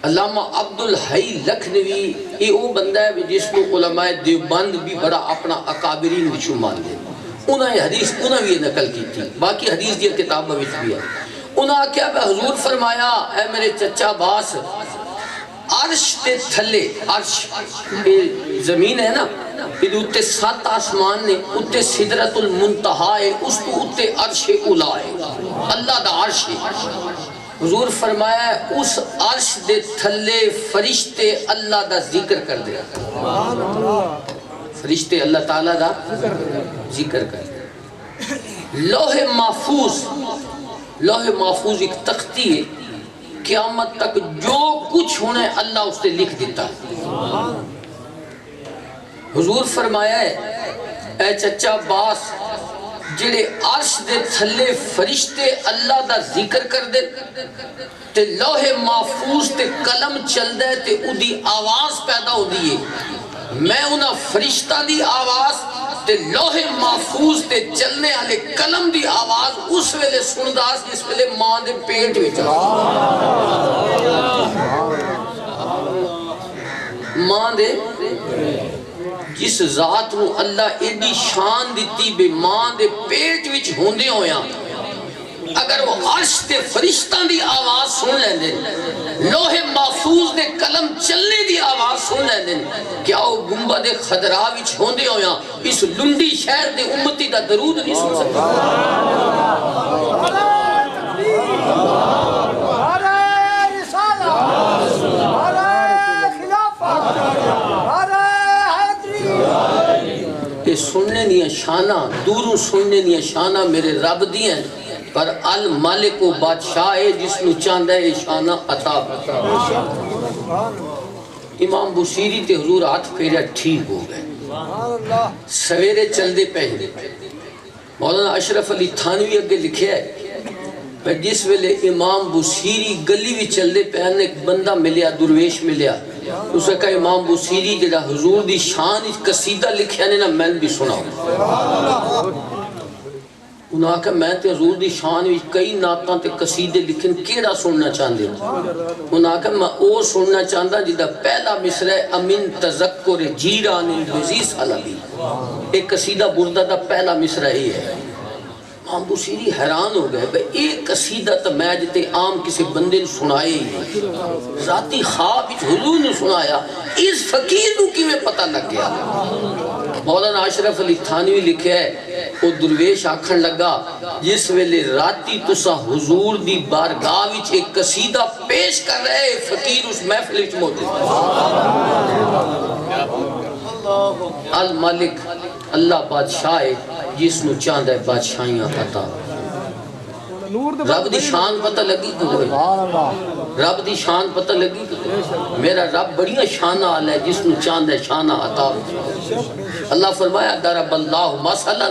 علامہ عبدالحی لکھنوی یہ وہ بندہ ہے جس کو علماء دیوبند بھی بڑا اپنا اکابرین وچوں مان دے. انہاں یہ حدیث انہاں بھی نقل کی تھی، باقی حدیث دی کتاب میں بھی ہے. انہاں کیا حضور فرمایا اے میرے چچا باس عرش تے تھلے، عرش زمین ہے نا یہ اتے 7 آسمان نے، اتے صدرت المنتہا ہے، اس کو اتے عرش اولا ہے، اللہ دا عرش ہے. حضور فرمایا اس عرش دے تھلے فرشتے اللہ دا ذکر کر دے. فرشتے اللہ تعالیٰ دا ذکر کر دے. لوح محفوظ ایک تختی ہے، قیامت تک جو کچھ ہونا ہے اللہ اس نے لکھ دیتا ہے۔ حضور فرمایا ہے اے چچا باس جڑے عرش دے تھلے فرشتے اللہ دا ذکر کر دے تے لوح محفوظ تے قلم چل دے تے او دی آواز پیدا ہو دیئے، میں انہاں فرشتہ دی آواز تے لوح محفوظ تے چلنے والے قلم دی آواز اس ویلے سنداس جس ویلے ماں دے پیٹ وچ ماں دے جس ذات نو اللہ ایڈی شان دیتی بے ماں دے پیٹ وچ ہوندے ہویاں اگر وہ عرش تے فرشتاں دی آواز سن لیندے لوح محفوظ دے قلم چلنے دی آواز سن لیندے کیا وہ گنبد خضرا وچ ہوندے ہویاں اس لنڈی شہر دے امتی دا درود نہیں سن سکتے؟ یہ سننے دیا شانہ دوروں سننے دیا شانہ میرے رب دیا پر المالک و بادشاہ ہے جس نو چاندہ ہے شانہ عطا۔ امام بصیری تے حضور ہاتھ پھیریا ٹھیک ہو گئے، سویرے چل دے پہلے مولانا اشرف علی تھانوی اگے لکھے ہے جس ویلے امام بصیری گلی بھی چل دے پہلے ایک بندہ ملیا درویش ملیا، اس نے کہا امام بصیری جڑا حضور دی شان اس قصیدہ لکھیا نے نا میں بھی سناؤں۔ انہوں نے کہا میں تے حضور دی شان اس کئی نعتاں تے قصیدے لکھن کیڑا سننا چاہندے ہوں؟ انہوں نے کہا میں او سننا چاہندہ جدہ پہلا مصرع امین تذکر جیران الوزی سالبی، ایک قصیدہ بردہ دا پہلا مصرع ہی ہے۔ امام بصیری حیران ہو گئے بھئی ایک قصیدہ تو میں جتے عام کسی بندے نے سنائے ہی نہیں، ذاتی خواب حضور نے سنایا، اس فقیر کو کی میں پتہ لگ گیا۔ مولانا اشرف علی تھانوی لکھے ہے وہ درویش آکھن لگا جس ویلے راتی تسا حضور دی بارگاہ وچ ایک قصیدہ پیش کر رہے فقیر اس محفل وچ موجود ہے۔ الملک اللہ بادشاہ ہے جس نو چاندہ ہے بادشاہیاں عطا۔ رب دی شان پتہ لگی کدھر، رب دی شان پتہ لگی کدھر، میرا رب بڑیاں شانہ آل ہے جس نو چاندہ ہے شانہ عطا۔ اللہ فرمایا ضرب اللہ مثلا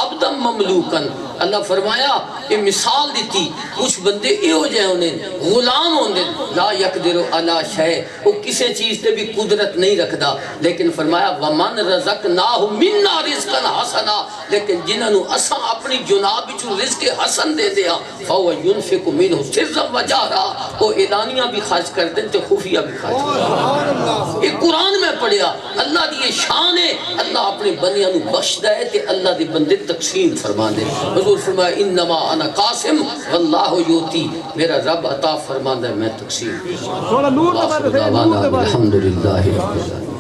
عبدا مملوکن، اللہ فرمایا یہ مثال دیتی کچھ بندے اے ہو جائے انہیں غلام ہوندے لا یقدر علی شیء، وہ کسی چیز تے بھی قدرت نہیں رکھدا، لیکن فرمایا ومن رزقناہ منا رزقا حسنا، لیکن جنہاں نو اساں اپنی جناب وچوں رزق حسن دے دیا فهو ينفق منه سرا وجهرا، وہ اعلانیاں بھی خرچ کر دیں تے خفیہ بھی خرچ کر دیں۔ یہ قرآن میں پڑھیا اللہ دی یہ شان ہے، اللہ اپنے بندیاں نو بخشدا ہے تے اللہ دے بندے تقسیم فرما دے۔ حضور فرمایا انما انا قاسم واللہ یوتی، میرا رب عطا فرماندا ہے میں تقسیم۔ الحمدللہ رب العالمین۔